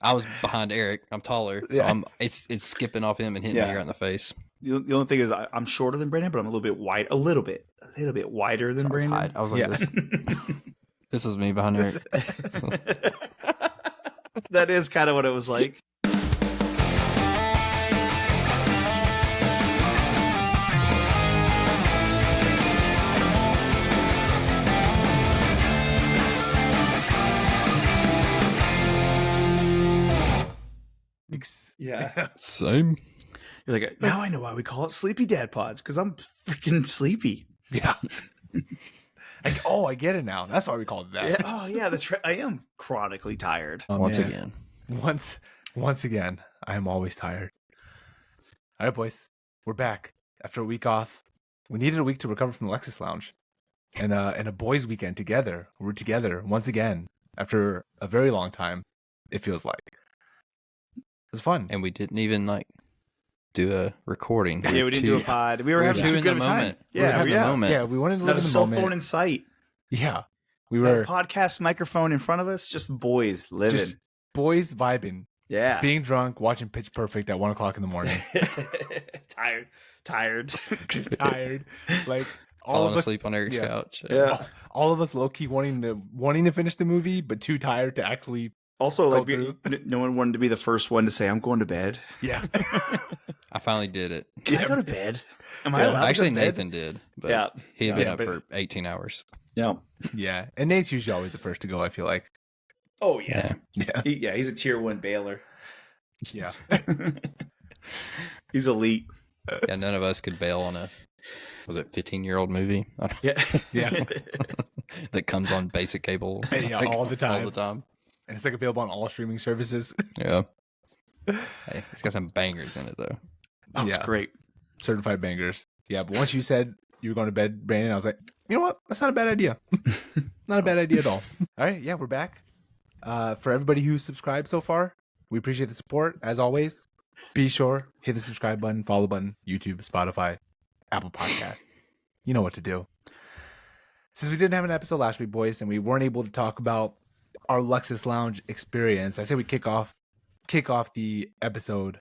I was behind Eric. I'm taller, so it's skipping off him and hitting me right in the face. The only thing is I'm shorter than Brandon, but I'm a little bit wider than Brandon. I was like this. This is me behind Eric. That is kind of what it was like. Yeah. Same. You're like, now I know why we call it Sleepy Dad Pods, because I'm freaking sleepy. Yeah. I get it now. That's why we called it that. Yeah. Oh, yeah, that's right. I am chronically tired. Once again, I am always tired. All right, boys. We're back after a week off. We needed a week to recover from the Lexus Lounge. And a boys' weekend together. We're together once again after a very long time, it feels like. It was fun. And we didn't even do a recording. Yeah, we didn't do a pod. We were having too good of a time. Yeah, Yeah, we wanted to live in the moment. Not a cell phone in sight. Yeah. We were a podcast microphone in front of us, just boys living. Just boys vibing. Yeah. Being drunk, watching Pitch Perfect at 1:00 in the morning. Tired. Just tired. Like falling asleep on Eric's couch. Yeah. All of us low key wanting to finish the movie, but too tired to actually also no one wanted to be the first one to say, I'm going to bed. Yeah. I finally did it. Can I go to bed? Am I allowed Actually, to go to bed? Nathan did. But he had been up for 18 hours. Yeah. Yeah. And Nate's usually always the first to go, I feel like. Oh, yeah. He's a tier 1 bailer. Yeah. He's elite. Yeah, none of us could bail on a 15-year-old movie? Yeah. That comes on basic cable all the time. All the time. And it's available on all streaming services. Yeah. Hey, it's got some bangers in it, though. Oh, it's great. Certified bangers. Yeah, but once you said you were going to bed, Brandon, I was like, you know what? That's not a bad idea. Not a bad idea at all. All right, yeah, we're back. For everybody who's subscribed so far, we appreciate the support, as always. Be sure, hit the subscribe button, follow button, YouTube, Spotify, Apple Podcast. You know what to do. Since we didn't have an episode last week, boys, and we weren't able to talk about our Lexus Lounge experience, I say we kick off the episode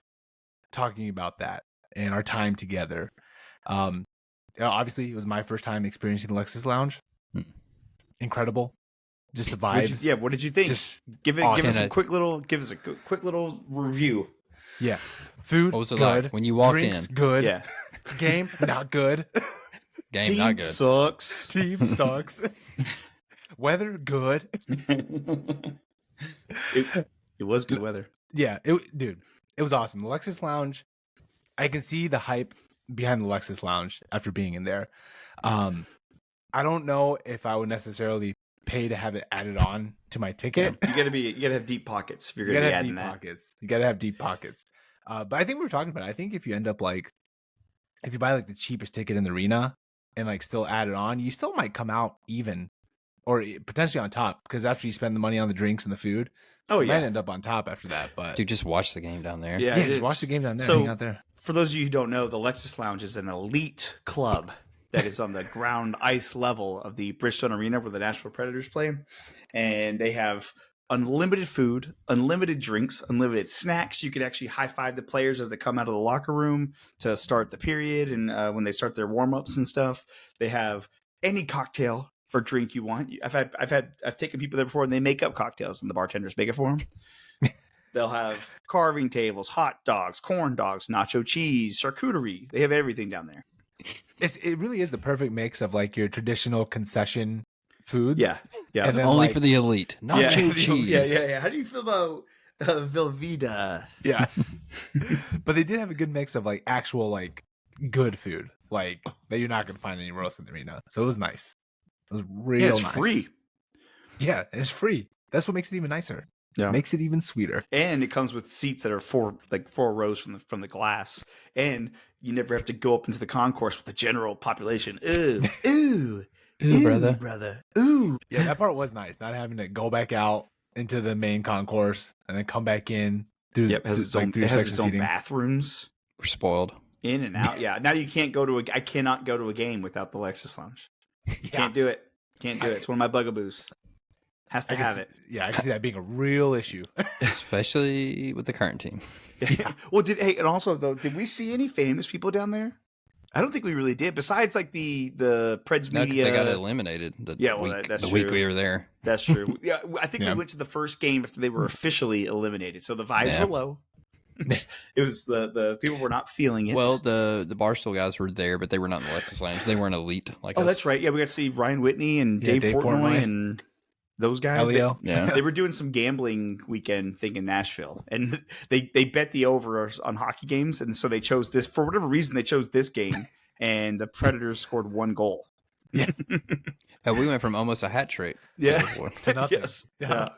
talking about that and our time together. Obviously, it was my first time experiencing the Lexus Lounge. Incredible. Just the vibes. What did you think? Just give us a quick little review. Yeah. Food, what was it good. Like when you walked Drinks, in? Good. Yeah. Game, not good. Game, Team not good. Sucks. Team sucks. Weather, good. It was good weather. Yeah, it was awesome. The Lexus Lounge, I can see the hype behind the Lexus Lounge after being in there. I don't know if I would necessarily pay to have it added on to my ticket. You gotta have deep pockets if you're gonna be adding that. You gotta have deep pockets. But I think we were talking about it. I think if you end up if you buy the cheapest ticket in the arena and still add it on, you still might come out even or potentially on top, because after you spend the money on the drinks and the food, you might end up on top after that. But dude, just watch the game down there. Yeah, just watch the game down there. So, hang out there. For those of you who don't know, the Lexus Lounge is an elite club that is on the ground ice level of the Bridgestone Arena where the Nashville Predators play. And they have unlimited food, unlimited drinks, unlimited snacks. You could actually high-five the players as they come out of the locker room to start the period and when they start their warm-ups and stuff. They have any cocktail or drink you want. I've taken people there before and they make up cocktails and the bartenders make it for them. They'll have carving tables, hot dogs, corn dogs, nacho cheese, charcuterie. They have everything down there. It really is the perfect mix of your traditional concession foods. Yeah. And then, only for the elite. Nacho cheese. Yeah. How do you feel about Velveeta? Yeah. But they did have a good mix of actual good food that you're not going to find anywhere else in the arena. So it was nice. It was real nice. It's free. Yeah, it's free. That's what makes it even nicer. Yeah. Makes it even sweeter. And it comes with seats that are four rows from the glass. And you never have to go up into the concourse with the general population. Ooh, brother. Ooh. Yeah, that part was nice. Not having to go back out into the main concourse and then come back in through it has its own bathrooms. We're spoiled. In and out. Yeah. Now you can't I cannot go to a game without the Lexus Lounge. Can't do it. It's one of my bugaboos. Has to have it. Yeah, I can see that being a real issue. Especially with the current team. Yeah. Well, and also though, did we see any famous people down there? I don't think we really did. Besides, like the Preds No, 'cause media. they got eliminated the week we were there. That's true. Yeah, I think we went to the first game after they were officially eliminated, so the vibes were low. It was the people were not feeling it. Well, the Barstool guys were there, but they were not in the Lexus Lounge. They weren't elite like us. That's right. Yeah, we got to see Ryan Whitney and Dave Portnoy and those guys. They were doing some gambling weekend thing in Nashville, and they bet the over on hockey games, and so they chose this for whatever reason. They chose this game, and the Predators scored 1 goal. Yeah, we went from almost a hat trick. To nothing. Yes. Yeah.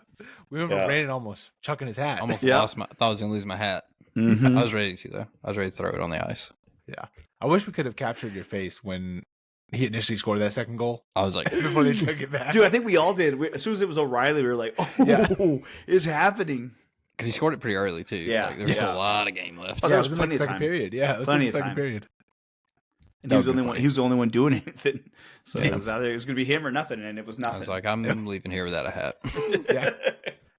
We went from Brandon almost chucking his hat. Almost lost thought I was gonna lose my hat. Mm-hmm. I was ready to though. I was ready to throw it on the ice. Yeah, I wish we could have captured your face when he initially scored that second goal. I was like, before they took it back. Dude, I think we all did. As soon as it was O'Reilly, we were like, "Oh, it's happening!" Because he scored it pretty early too. Yeah, like, there's still a lot of game left. Oh, Yeah, there it was was in plenty the of second time. period. Yeah, it was Plenty in the of second time. period. And he was the only one. He was the only one doing anything. So Yeah. it was either it was going to be him or nothing, and it was I nothing. was like, I'm leaving here without a hat. Yeah.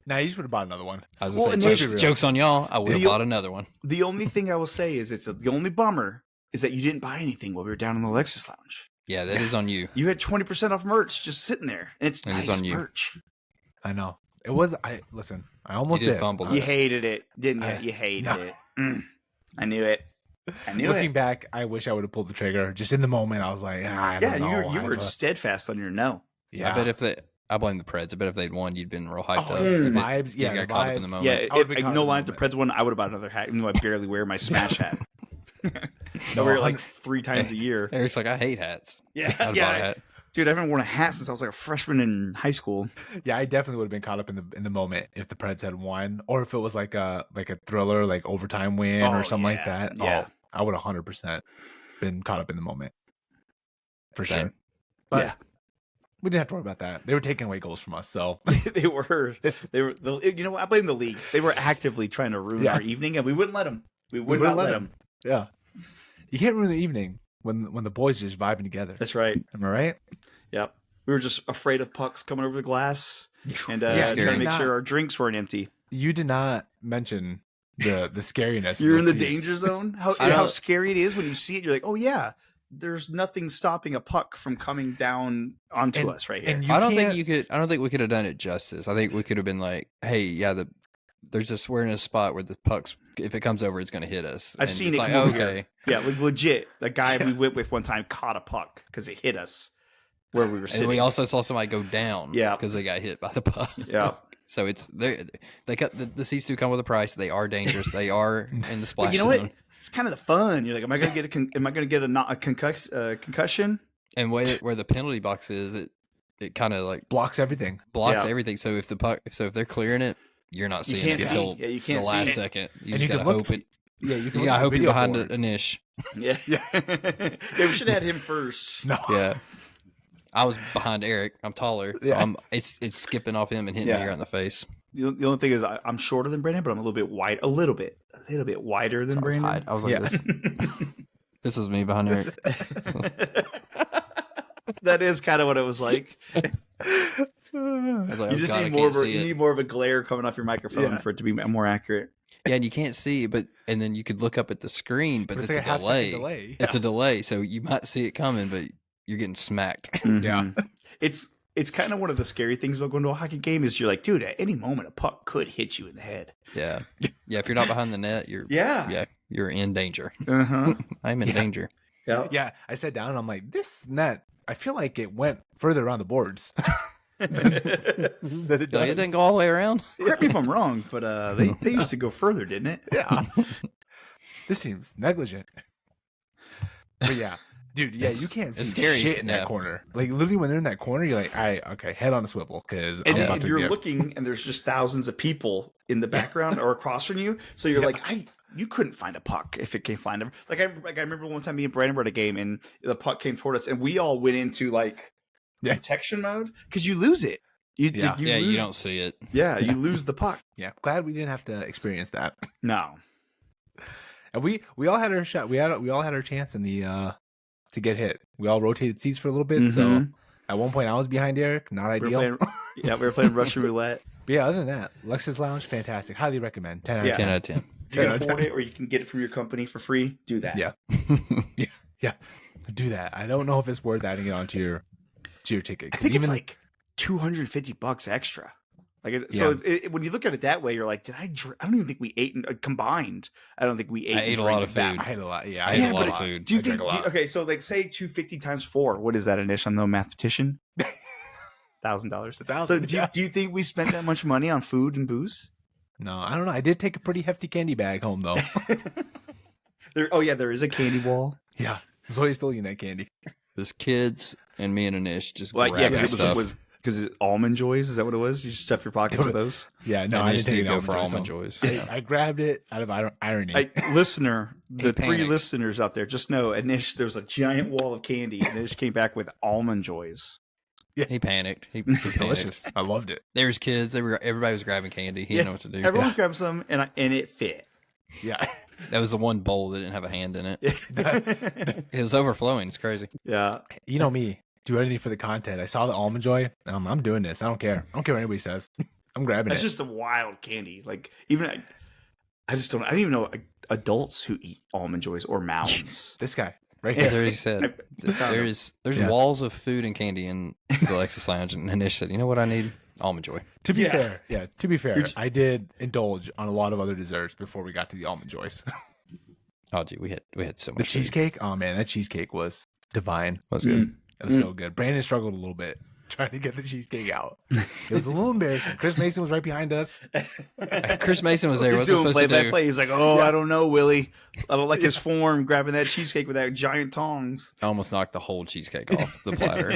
Nah, you should have bought another one. I was Well, gonna and say, let's- jokes on y'all. I would have The- bought another one. The only thing I will say is the only bummer is that you didn't buy anything while we were down in the Lexus Lounge. Yeah, that is on you. You had 20% off merch just sitting there, and it's It is nice on you. merch. I know. It was. I almost You did did. fumble. You hated it, didn't you? You hated no. it. I knew it. I knew Looking it. back, I wish I would have pulled the trigger. Just in the moment, I was like, I don't know. you were steadfast on your no. Yeah. I bet I blame the Preds. I bet if they'd won, you'd been real hyped up. the If vibes. you Yeah, got the caught up in the vibes. moment. Yeah, I would've been caught no in the line. If the moment. Preds won, I would have bought another hat, even though I barely wear my Smash hat. No, I wear it like 3 times a year. Eric's like, I hate hats. Yeah, I'd have bought a yeah. hat. Dude, I haven't worn a hat since I was like a freshman in high school. Yeah, I definitely would have been caught up in the moment if the Preds had won, or if it was like a thriller, like overtime win or something like that. Yeah. Oh, I would 100% been caught up in the moment for Same. sure. But Yeah. we didn't have to worry about that. They were taking away goals from us, so they were. You know what? I blame the league. They were actively trying to ruin our evening, and we wouldn't let them. We would not let them. Yeah, you can't ruin the evening when the boys are just vibing together. That's right. Am I right? Yep. We were just afraid of pucks coming over the glass and Yeah, trying to make not- sure our drinks weren't empty. You did not mention the scariness. You're of in the seats. danger zone. How I know. scary it is when you see it. You're like, oh yeah, there's nothing stopping a puck from coming down onto And- us right here. and you I don't can't- think I don't think we could have done it justice. I think we could have been like, hey, yeah, there's this we're in a spot where the puck's if it comes over, it's going to hit us. I've And seen it's it like, come over here. okay. Yeah, like legit. The guy we went with one time caught a puck because it hit us where we were And sitting. we also saw somebody go down. Yeah. because they got hit by the puck. Yeah. So it's they cut the seats do come with a price. They are dangerous. They are in the splash But you know zone. what? It's kind of the fun. You're like, am I going to get a concussion? And where the penalty box is, it kind of like blocks everything. blocks Yeah. everything. So if they're clearing it, you're not seeing can't it see. until Yeah, you can't the last see it. second. You And just you can gotta look. hope it. Yeah, you can. You look gotta at the hope you're video behind for it. a niche. Yeah. Yeah, we should have had him first. No. Yeah. I was behind Eric. I'm taller, so Yeah. it's skipping off him and hitting me right in the face. The only thing is, I'm shorter than Brandon, but I'm a little bit wide, a little bit wider than So Brandon. I was like, Yeah. this is me behind Eric. So, That is kind of what it was like. I was like, You oh just God, I need more can't of see it. need more of a glare coming off your microphone for it to be more accurate. Yeah, and you can't see, and then you could look up at the screen, but it's like a half delay. second delay. It's a delay, so you might see it coming, but you're getting smacked. Yeah. It's kind of one of the scary things about going to a hockey game is you're like, dude, at any moment a puck could hit you in the head. Yeah, yeah. If you're not behind the net, you're you're in danger. Uh-huh. I'm in danger. Yeah. Yeah, I sat down and I'm like, this net, I feel like it went further around the boards. than it Like, it does. didn't go all the way around. Correct me if I'm wrong, but they used to go further, didn't it? Yeah. This seems negligent. But yeah, dude, yeah, you can't see it's scary. shit in Yeah. that corner. Like literally when they're in that corner, you're like, okay, head on a swivel because And, I'm about and to you're get looking, and there's just thousands of people in the background or across from you. So you're like, you couldn't find a puck if it came find him. Like I remember one time me and Brandon were at a game, and the puck came toward us, and we all went into like protection mode because you lose it. You don't see it. Yeah, you lose the puck. Yeah, glad we didn't have to experience that. No. And we all had our shot. We all had our chance in the to get hit. We all rotated seats for a little bit. So Mhm. at one point I was behind Eric. Not We were ideal. playing, Yeah, we were playing Russian roulette. But yeah, other than that, Lexus Lounge, fantastic. Highly recommend. 10 out of Yeah. 10. 10 out of 10. If you can afford it or you can get it from your company for free, do that. Yeah. Yeah. Do that. I don't know if it's worth adding it onto your ticket. I think it's like $250 extra. Like, so when you look at it that way, you're like, I don't even think we ate combined. I don't think we ate. I ate a lot of food. I ate a lot. Yeah, I ate a lot of food. Do you I drank think? a lot. Okay, so like say 250 times 4. What is that, Anish? I'm no mathematician. $1,000. $1,000. So do you think we spent that much money on food and booze? No, I don't know. I did take a pretty hefty candy bag home though. There is a candy wall. Yeah. Zoe's still eating that candy. There's kids and me and Anish just Like, yeah, grabbing stuff. because it Almond Joys. Is that what it was? You just stuff your pockets with those. Yeah, no, And I Anish didn't take did it go out for Almond Joys. I grabbed it out of irony. Listener, the three panicked. listeners out there, just know Anish, there was a giant wall of candy, and Anish came back with Almond Joys. He panicked. He panicked. Delicious. I loved it. There was kids. Everybody was grabbing candy. He didn't know what to do. Everyone's grabbed some, and it fit. Yeah. That was the one bowl that didn't have a hand in it. It was overflowing. It's crazy. Yeah. You know me. Do anything for the content. I saw the Almond Joy. I'm doing this. I don't care. I don't care what anybody says. I'm grabbing That's it. just a wild candy. Like, even I don't even know adults who eat Almond Joys or Mounds. This guy right As here. I already said, there's Yeah. walls of food and candy in the Lexus Lounge, and Anish said, "You know what I need? Almond Joy." To be Yeah. fair, to be fair, I did indulge on a lot of other desserts before we got to the Almond Joys. Oh, gee, we had so much The food. cheesecake. Oh man, that cheesecake was divine. That was good. It was so good. Brandon struggled a little bit trying to get the cheesecake out. It was a little embarrassing. Chris Mason was right behind us. Chris Mason was there. He's What's he doing supposed play to by do? play. He's like, I don't know, Willie. I don't like his form grabbing that cheesecake with that giant tongs. I almost knocked the whole cheesecake off the platter.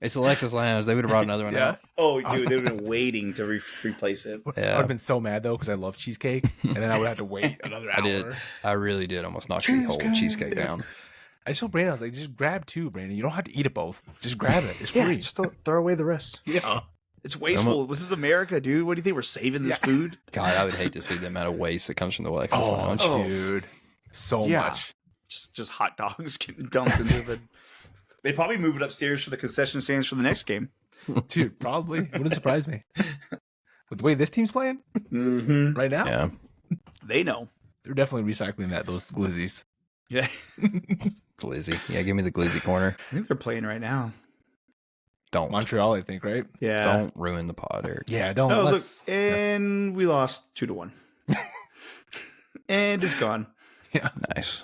It's the Lexus Lounge. They would have brought another one out. Oh, dude, they've been waiting to replace it. I would Yeah, have been so mad though because I love cheesecake, and then I would have to wait another hour. I did. I really did almost knock the whole cheesecake down. I just told Brandon, I was like, just grab two, Brandon. You don't have to eat it both. Just grab it. It's free. Just throw away the rest. Yeah. It's wasteful. This is America, dude. What do you think? We're saving this food? God, I would hate to see the amount of waste that comes from the Lexus Oh, Lounge. dude. So much. Just hot dogs getting dumped into the. They probably move it upstairs for the concession stands for the next game. Dude, probably. Wouldn't surprise me. With the way this team's playing Mm-hmm. right now, Yeah, They know. they're definitely recycling those glizzies. Yeah. glizzy. Yeah, give me the glizzy corner. I think they're playing right now. Don't Montreal, I think, right? Yeah. don't ruin the pod, Eric. Yeah, don't. Oh, look, let's, and we lost 2-1. And it's gone. Nice,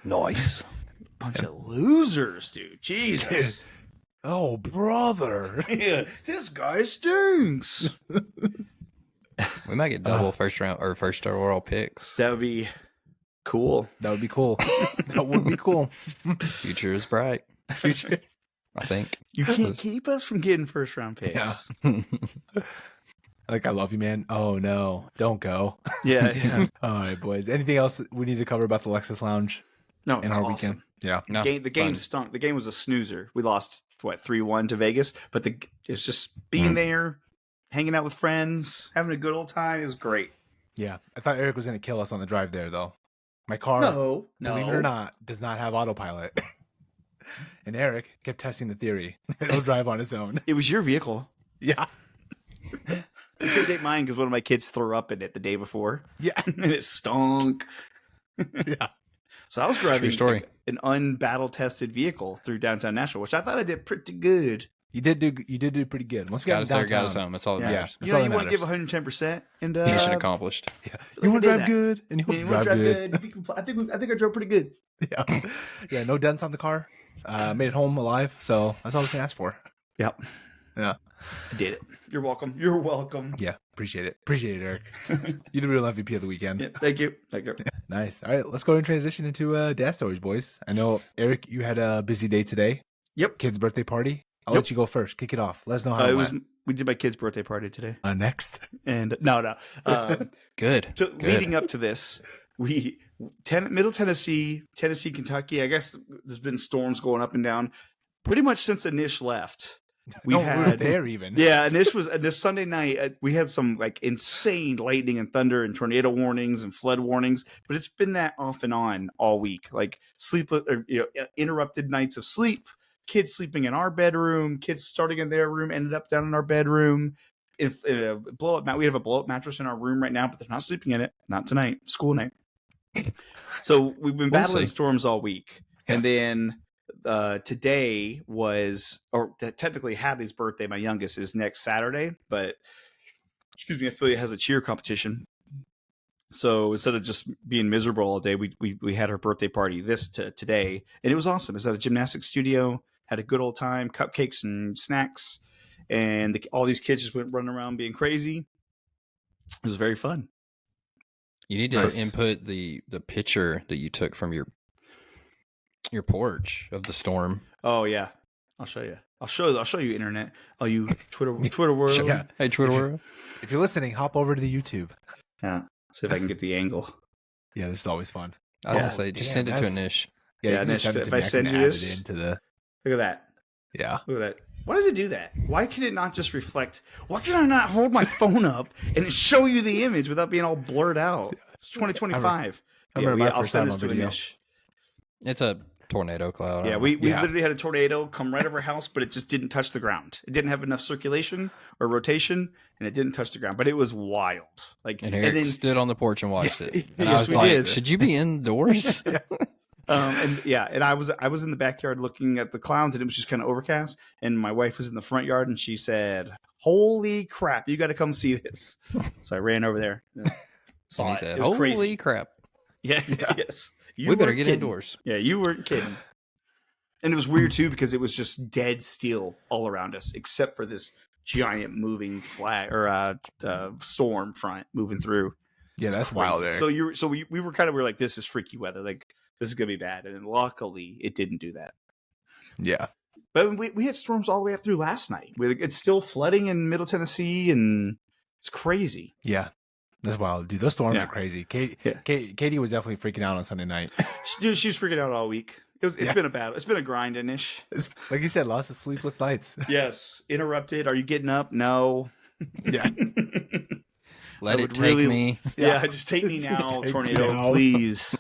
nice. Bunch of losers, dude. Jesus. Oh, brother. Yeah, this guy stinks. We might get double first round or first overall picks. That would be cool. That would be cool. That would be cool. Future is bright. Future. I think. You can't keep us from getting first round picks. Yeah. Like, I love you, man. Oh, no. Don't go. Yeah. All right, boys. Anything else we need to cover about the Lexus Lounge No, in it's our awesome. weekend? Yeah. No, The game fun. stunk. The game was a snoozer. We lost 3-1 to Vegas, but it's just being there, hanging out with friends, having a good old time. It was great. Yeah. I thought Eric was going to kill us on the drive there, though. My car, No, believe it or not, does not have autopilot. And Eric kept testing the theory. It'll drive on its own. It was your vehicle. Yeah. I couldn't take mine because one of my kids threw up in it the day before, Yeah. and it stunk. Yeah. So I was driving True story. an unbattle tested vehicle through downtown Nashville, which I thought I did pretty good. You did do pretty good. Once we Got got us there, got downtown, us home. That's all that Yeah. matters. That's You know, all you that want to matters. give 110%, and Mission accomplished. Yeah. like You I want to did drive that. good, and you Yeah, want you to want drive to good. drive good. I think I drove pretty good. Yeah. Yeah. No dents on the car. Made it home alive. So that's all we can ask for. Yep, Yeah. I did it. You're welcome. You're welcome. Yeah. Appreciate it. Appreciate it, Eric. You're the real MVP of the weekend. Yeah, thank you. Thank you. Nice. All right. Let's go and transition into dad stories, boys. I know, Eric, you had a busy day today. Yep. Kid's birthday party. I'll Yep. let you go first. Kick it off. Let us know how it It was. went. We did my kid's birthday party today, Next. and no. Good. Good. Leading up to this, Middle Tennessee, Kentucky. I guess there's been storms going up and down pretty much since Anish left. We were there even. Yeah, and this Sunday night we had some like insane lightning and thunder and tornado warnings and flood warnings, but it's been that off and on all week. Like interrupted nights of sleep, kids sleeping in our bedroom, kids starting in their room, ended up down in our bedroom. If we have a blow up mattress in our room right now, but they're not sleeping in it. Not tonight, school night. So we've been battling storms all week, and then today was, or technically Hadley's birthday. My youngest is next Saturday, but affiliate has a cheer competition. So instead of just being miserable all day, we had her birthday party today, and it was awesome. It was at a gymnastics studio. Had a good old time, cupcakes and snacks, and all these kids just went running around being crazy. It was very fun. You need to input the picture that you took from your porch of the storm. Oh yeah, I'll show you. I'll show you internet. Oh, you Twitter world. Yeah. Hey, Twitter world. If you're listening, hop over to the YouTube. Yeah. See if I can get the angle. Yeah, this is always fun. I was gonna say, just send it to Anish. Yeah, Nish, if I send you this, into the. Look at that. Yeah. Look at that. Why does it do that? Why can it not just reflect? Why can I not hold my phone up and show you the image without being all blurred out? It's 2025. I remember my I'll first send time this on to video. Anish. It's a tornado cloud. Yeah, we literally had a tornado come right over our house, but it just didn't touch the ground. It didn't have enough circulation or rotation, and it didn't touch the ground. But it was wild. And Eric stood on the porch and watched it. And Yes, I was we like, did. should you be indoors? And I was in the backyard looking at the clouds, and it was just kind of overcast. And my wife was in the front yard, and she said, "Holy crap, you got to come see this!" So I ran over there. Saw And it. he said, It was holy crazy. crap. Yeah. Yes. You We better weren't get kidding. indoors. Yeah, you weren't kidding. And it was weird too because it was just dead still all around us, except for this giant moving flag or storm front moving through. Yeah, that's wild there. So we were like, this is freaky weather. Like this is gonna be bad. And then luckily it didn't do that. Yeah. But we had storms all the way up through last night. It's still flooding in Middle Tennessee, and it's crazy. Yeah. That's wild, dude. Those storms are crazy. Katie was definitely freaking out on Sunday night. Dude, she was freaking out all week. It's been a battle. It's been a grind-ish. Like you said, lots of sleepless nights. Yes. Interrupted. Are you getting up? No. Yeah. Let it take me. Yeah, just take me now, take tornado, me now. please.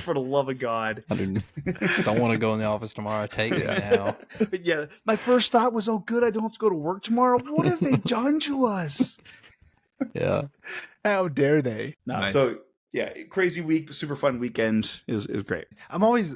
For the love of God. I don't want to go in the office tomorrow. Take me now. Yeah, my first thought was, oh, good, I don't have to go to work tomorrow. What have they done to us? Yeah. How dare they? No, Nice. So, yeah, crazy week, super fun weekend. It was great. I'm always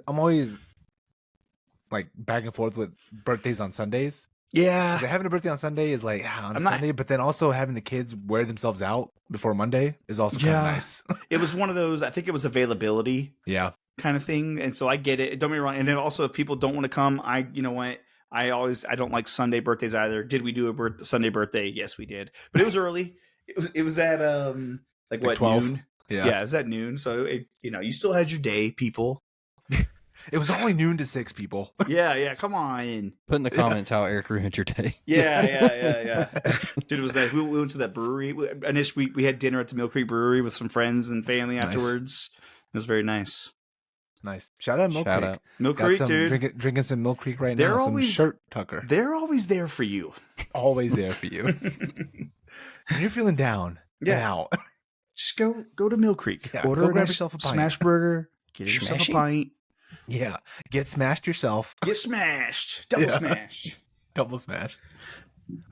like back and forth with birthdays on Sundays. Yeah. Having a birthday on Sunday is like on I'm not- Sunday, but then also having the kids wear themselves out before Monday is also kind of nice. It was one of those, I think it was availability Yeah. kind of thing. And so I get it. Don't get me wrong. And then also if people don't want to come, you know what? I don't like Sunday birthdays either. Did we do a Sunday birthday? Yes, we did. But it was early. It was at like what, 12? noon? Yeah. Yeah, it was at noon. So you still had your day, people. It was only noon to 6 people. Yeah, come on. Put in the comments how Eric ruined your day. Yeah. Dude, it was nice. We went to that brewery. Initially, we had dinner at the Mill Creek Brewery with some friends and family Nice. afterwards. It was very nice. Nice. Shout out Mill Shout Creek. out. Mill Got Creek, some dude. drinking some Mill Creek right They're now. Some always- shirt tucker. They're always there for you. Always there for you. When you're feeling down and out. Just go to Mill Creek. Yeah, Order go a grab nice yourself a pint. smash burger. Get yourself Smashy? a pint. Yeah. Get smashed yourself. Get smashed. Double Yeah. smashed. Double smashed.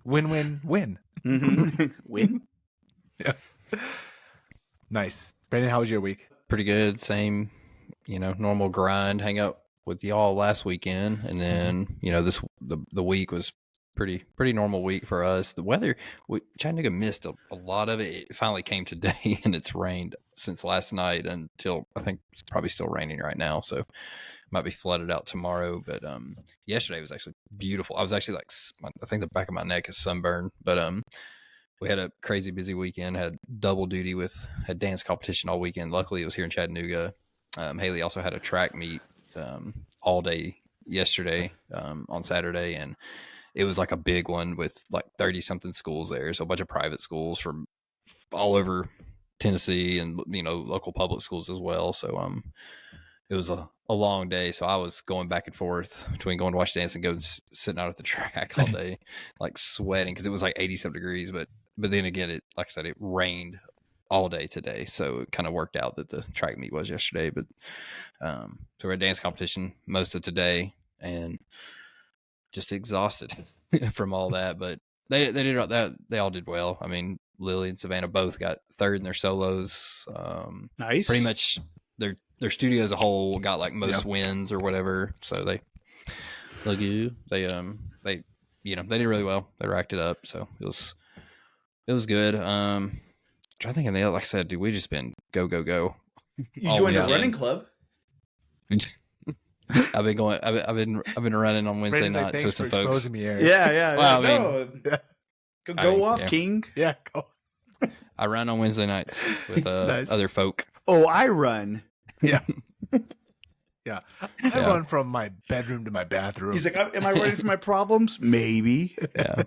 Win. Mm-hmm. Win. Yeah. Nice. Brandon, how was your week? Pretty good. Same, normal grind. Hang out with y'all last weekend. And then, the week was pretty normal week for us. The weather, Chattanooga missed a lot of it. It finally came today, and it's rained since last night until I think it's probably still raining right now. So it might be flooded out tomorrow. But yesterday was actually beautiful. I was actually I think the back of my neck is sunburned. But we had a crazy busy weekend. Had double duty had dance competition all weekend. Luckily, it was here in Chattanooga. Haley also had a track meet all day yesterday on Saturday, and it was like a big one with like 30 something schools there. So a bunch of private schools from all over Tennessee and, local public schools as well. So, it was a long day. So I was going back and forth between going to watch dance and sitting out at the track all day, like sweating because it was like 80 some degrees. But then again, like I said, it rained all day today. So it kind of worked out that the track meet was yesterday. But, so we had dance competition most of today, and just exhausted from all that. But they did that. They all did well. I mean, Lily and Savannah both got third in their solos. Nice. Pretty much their studio as a whole got like most wins or whatever. So they did really well. They racked it up. So it was good. Trying to think of the other, like I said, dude, we just been go. You joined a running club. I've been running on Wednesday nights with some folks. Me, Eric. Yeah. Well, Go off, King. Yeah, go. I run on Wednesday nights with Nice. other folk. Oh, I run. Yeah. Yeah. I run from my bedroom to my bathroom. He's like, am I ready for my problems? Maybe. Yeah.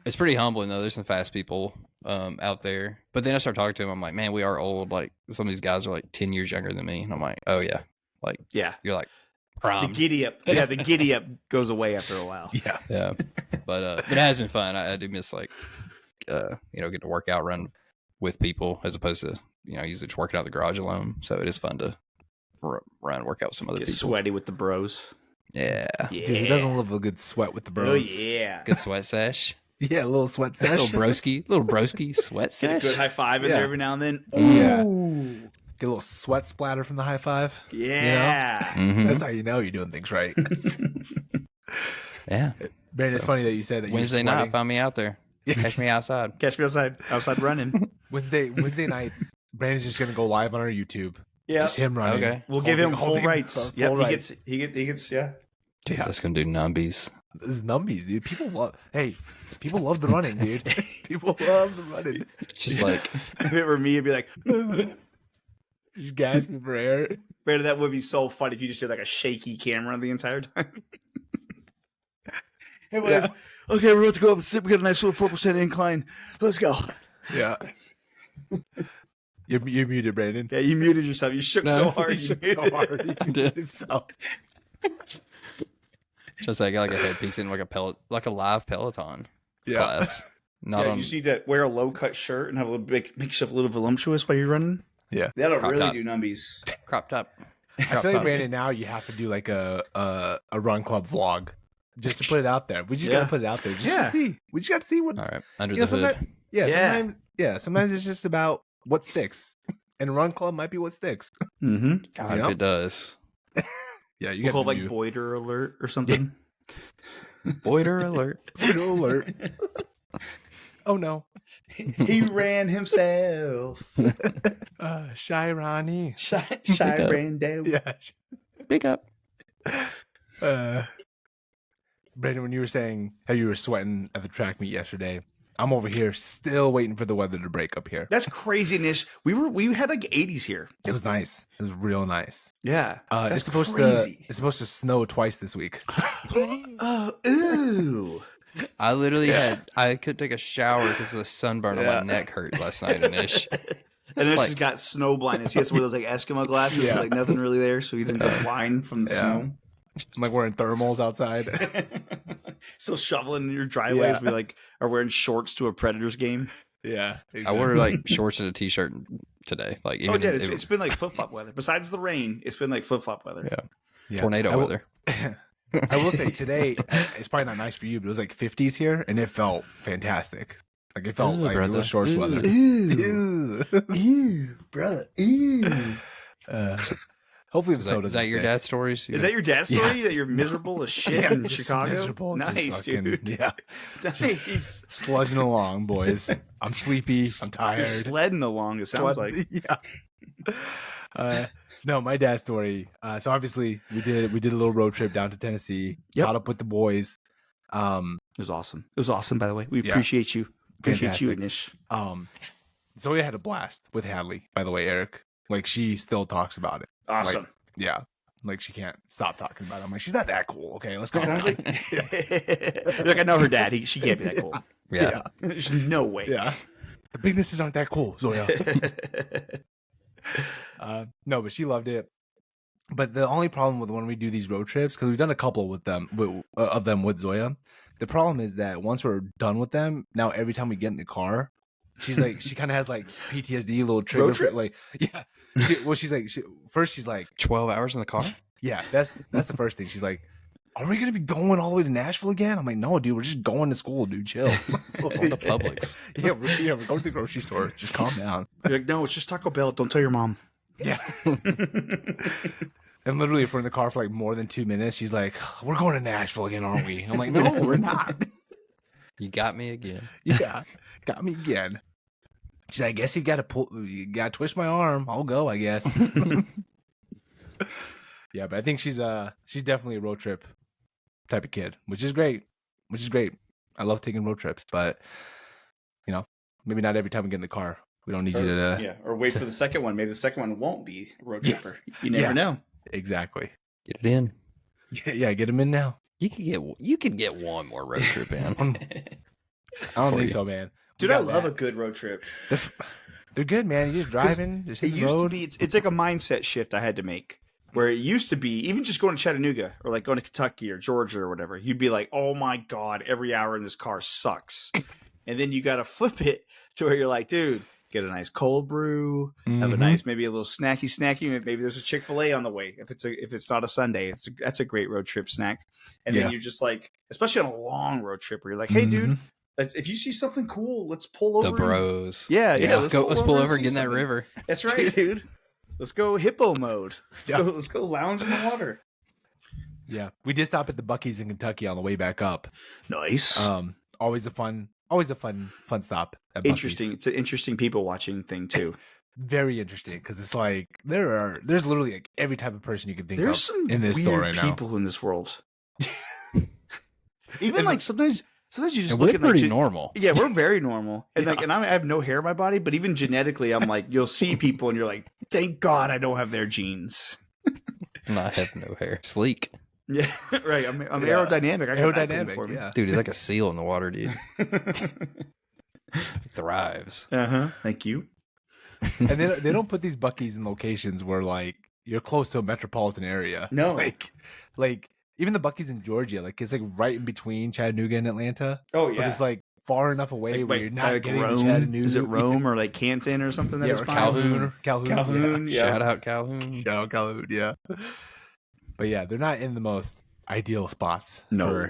It's pretty humbling though. There's some fast people out there. But then I start talking to them. I'm like, man, we are old. Like some of these guys are like 10 years younger than me. And I'm like, oh yeah. Like, yeah. You're like The prime. giddy up. Yeah, the giddy up goes away after a while. Yeah. Yeah. But it has been fun. I do miss like, get to work out, run with people as opposed to, usually just working out in the garage alone. So it is fun to run, work out with some other Get people. sweaty with the bros. Yeah. Yeah. Dude, who doesn't love a good sweat with the Oh, bros? yeah. Good sweat sesh. Yeah, a little sweat Little sesh. broski sweat Get a sesh. good high five in Yeah. there every now and then. Yeah. Ooh. Get a little sweat splatter from the high five. Yeah. Mhm. That's how you know you're doing things right. Yeah. Brandon, it's funny that you said that Wednesday you're night, sweating. find me out there. Catch me outside. Catch me outside running. Wednesday nights, Brandon's just gonna go live on our YouTube. Yeah. Just him running. Okay. We'll give him full holding rights. full Yep, rights. he gets yeah. Dude, Yeah. that's gonna do numbies. This is numbies, dude. People love the running, dude. People love the running. It's just like If it were me, it'd be like, You gasping for air. Brandon, that would be so funny if you just did like a shaky camera the entire time. Hey, boys. Yeah. Okay, we're about to go up. We got a nice little 4% incline. Let's go. Yeah. You're muted, Brandon. Yeah, you muted yourself. You shook so hard. He You shook muted. so hard. He muted himself. just like I got like a headpiece in like a live Peloton Yeah. class. Not Yeah, on you just need to wear a low cut shirt and have a little make yourself a little voluptuous while you're running. Yeah. That'll Crop really top. do numbies. crop top. I Crop feel like top. Brandon, now you have to do like a run club vlog. Just to put it out there. We just gotta put it out there. Just Yeah. to see. We just gotta see what All right. Under you know, the hood. sometimes sometimes it's just about what sticks. And run club might be what sticks. Mm-hmm. God, You know? if it does. Yeah, you We'll call got it like Boider Alert or something. Boider alert. alert. Oh no. He ran himself. Shy Ronnie. Shy ran down. Yeah. Big up. Brandon, when you were saying how you were sweating at the track meet yesterday, I'm over here still waiting for the weather to break up here. That's craziness. We had like 80s here. It was nice. It was real nice. Yeah. It's That's supposed crazy. to. It's supposed to snow twice this week. Oh, ooh. I literally I could take a shower because the sunburn on my neck hurt last night and ish. And then Like- she's got snow blindness. He has one of those like Eskimo glasses, Yeah. with, like nothing really there, so he didn't get blind from the Yeah. snow. I'm like wearing thermals outside. Still shoveling in your driveways. Yeah. We like are wearing shorts to a Predators game. Yeah. I wore like shorts and a t-shirt today. Like even It's been like flip flop weather. Besides the rain, it's been like flip flop weather. Yeah. tornado I will- weather. I will say today, it's probably not nice for you, but it was like 50s here, and it felt fantastic. Like it felt Ooh, like it brother. was shorts Ooh. weather. Ew, Ew. ew, brother, ew. Hopefully the Is snow that, doesn't is that your stay. dad's stories? Is that your dad's story? Yeah. That you're miserable as shit Yeah, in just Chicago? miserable, just Nice, fucking- dude. Yeah, Nice. sludging along, boys. I'm sleepy. I'm tired. You're sledding along. It sounds like. Yeah. No, my dad's story. So obviously we did a little road trip down to Tennessee. Yep. Caught up with the boys. It was awesome. It was awesome, by the way. We Yeah. appreciate you. Appreciate you, Fantastic. Nish. Zoe had a blast with Hadley. By the way, Eric. Like she still talks about it. Awesome. Yeah. Like she can't stop talking about it. I'm like, she's not that cool. Okay, let's go. Sounds like, like I know her dad. She can't be that cool. Yeah. There's no way. Yeah. The bignesses aren't that cool, Zoya. No, but she loved it. But the only problem with when we do these road trips, because we've done a couple with them, of them with Zoya, the problem is that once we're done with them, now every time we get in the car, she's like, she kind of has like PTSD, little trigger, Road trip? like, yeah. She's like, first she's like, 12 hours in the car? yeah, that's the first thing. She's like, are we gonna be going all the way to Nashville again? I'm like, no, dude, we're just going to school, dude. Chill. On the Publix. We're going to the grocery store. Just calm down. You're like, no, it's just Taco Bell. Don't tell your mom. Yeah. And literally, if we're in the car for like more than 2 minutes, she's like, we're going to Nashville again, aren't we? I'm like, no, we're not. You got me again. Yeah, got me again. She's like, I guess you got to twist my arm. I'll go, I guess. Yeah, but I think she's definitely a road trip type of kid, which is great. I love taking road trips, but maybe not every time we get in the car. We don't need you to or wait for the second one. Maybe the second one won't be a road tripper. You never know. Exactly. Get it in. Yeah, get them in now. You could get one more road trip in. I don't think so, man. Dude, I love a good road trip. They're good, man. You're just driving, just hit the road. To be, it's like a mindset shift I had to make. Where it used to be, even just going to Chattanooga or like going to Kentucky or Georgia or whatever, you'd be like, oh my God, every hour in this car sucks. And then you got to flip it to where you're like, dude, get a nice cold brew, have a nice, maybe a little snacky. Maybe there's a Chick-fil-A on the way. If it's not a Sunday, that's a great road trip snack. And then you're just like, especially on a long road trip where you're like, hey, dude, if you see something cool, let's pull over. The bros. Yeah. Let's pull over and get in that river. That's right, dude. Let's go hippo mode. Let's go lounge in the water. Yeah, we did stop at the Buc-ee's in Kentucky on the way back up. Nice. Always a fun stop. At interesting. Buc-ee's. It's an interesting people watching thing too. Very interesting because it's like there's literally like every type of person you can think There's of some in this weird store right now. people in this world. Even like sometimes you just And look we're at pretty normal. Yeah, we're very normal. And and I have no hair in my body, but even genetically, I'm like, you'll see people and you're like, thank God I don't have their genes. And I have no hair. Sleek. Yeah, right. I'm aerodynamic. I got that going for me. Yeah. Dude, he's like a seal in the water, dude. He thrives. Thank you. And they don't put these Buc-ee's in locations where like you're close to a metropolitan area. No. Like even the Buc-ee's in Georgia, like it's like right in between Chattanooga and Atlanta. Oh yeah. But it's like far enough away where you're not getting Rome. to Chattanooga. Is it Rome or like Canton or something? Or Calhoun. Calhoun. Yeah. Shout out Calhoun. Shout out Calhoun. Yeah. But yeah, they're not in the most ideal spots. No.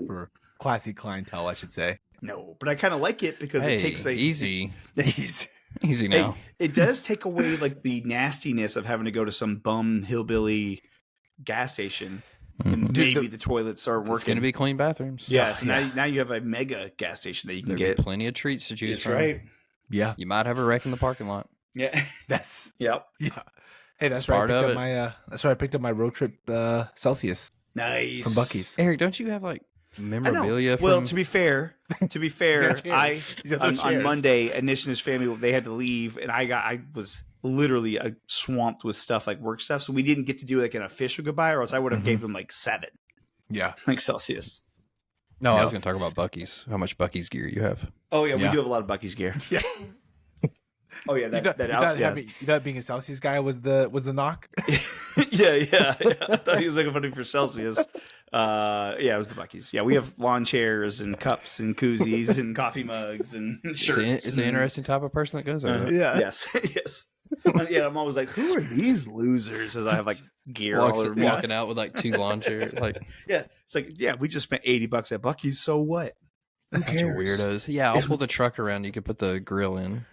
For classy clientele, I should say. No, but I kind of like it because it takes easy Hey, now. it does take away like the nastiness of having to go to some bum hillbilly gas station and maybe the toilets are working. It's going to be clean bathrooms. Yes. Now you have a mega gas station that you can There'll get. be plenty of treats to choose That's from. right. Yeah. You might have a wreck in the parking lot. Yeah. That's Yep. yeah. Hey, that's It's right. part of it. That's why I picked up my road trip Celsius Nice. from Buc-ee's. Eric, don't you have like I know. memorabilia from... Well, to be fair, I on chairs. Monday, Anish and his family they had to leave, and I was literally swamped with stuff like work stuff, so we didn't get to do like an official goodbye, or else I would have gave them like 7, Yeah. like Celsius. No, I was going to talk about Buc-ee's. How much Buc-ee's gear you have. Oh yeah, we Yeah. do have a lot of Buc-ee's gear. Yeah. Oh yeah, You thought being a Celsius guy was the knock? yeah. I thought he was looking funny for Celsius. Yeah, it was the Buc-ee's. Yeah, we have lawn chairs and cups and koozies and coffee mugs and shirts. It's an interesting type of person that goes there. Yeah. Yes. Yeah, I'm always like, who are these losers? As I have like gear all over me. Walking out with like 2 lawn chairs. Like, Yeah, it's like, yeah, we just spent $80 at Buc-ee's. So what? Who bunch of cares? weirdos. Yeah, I'll pull the truck around. You can put the grill in.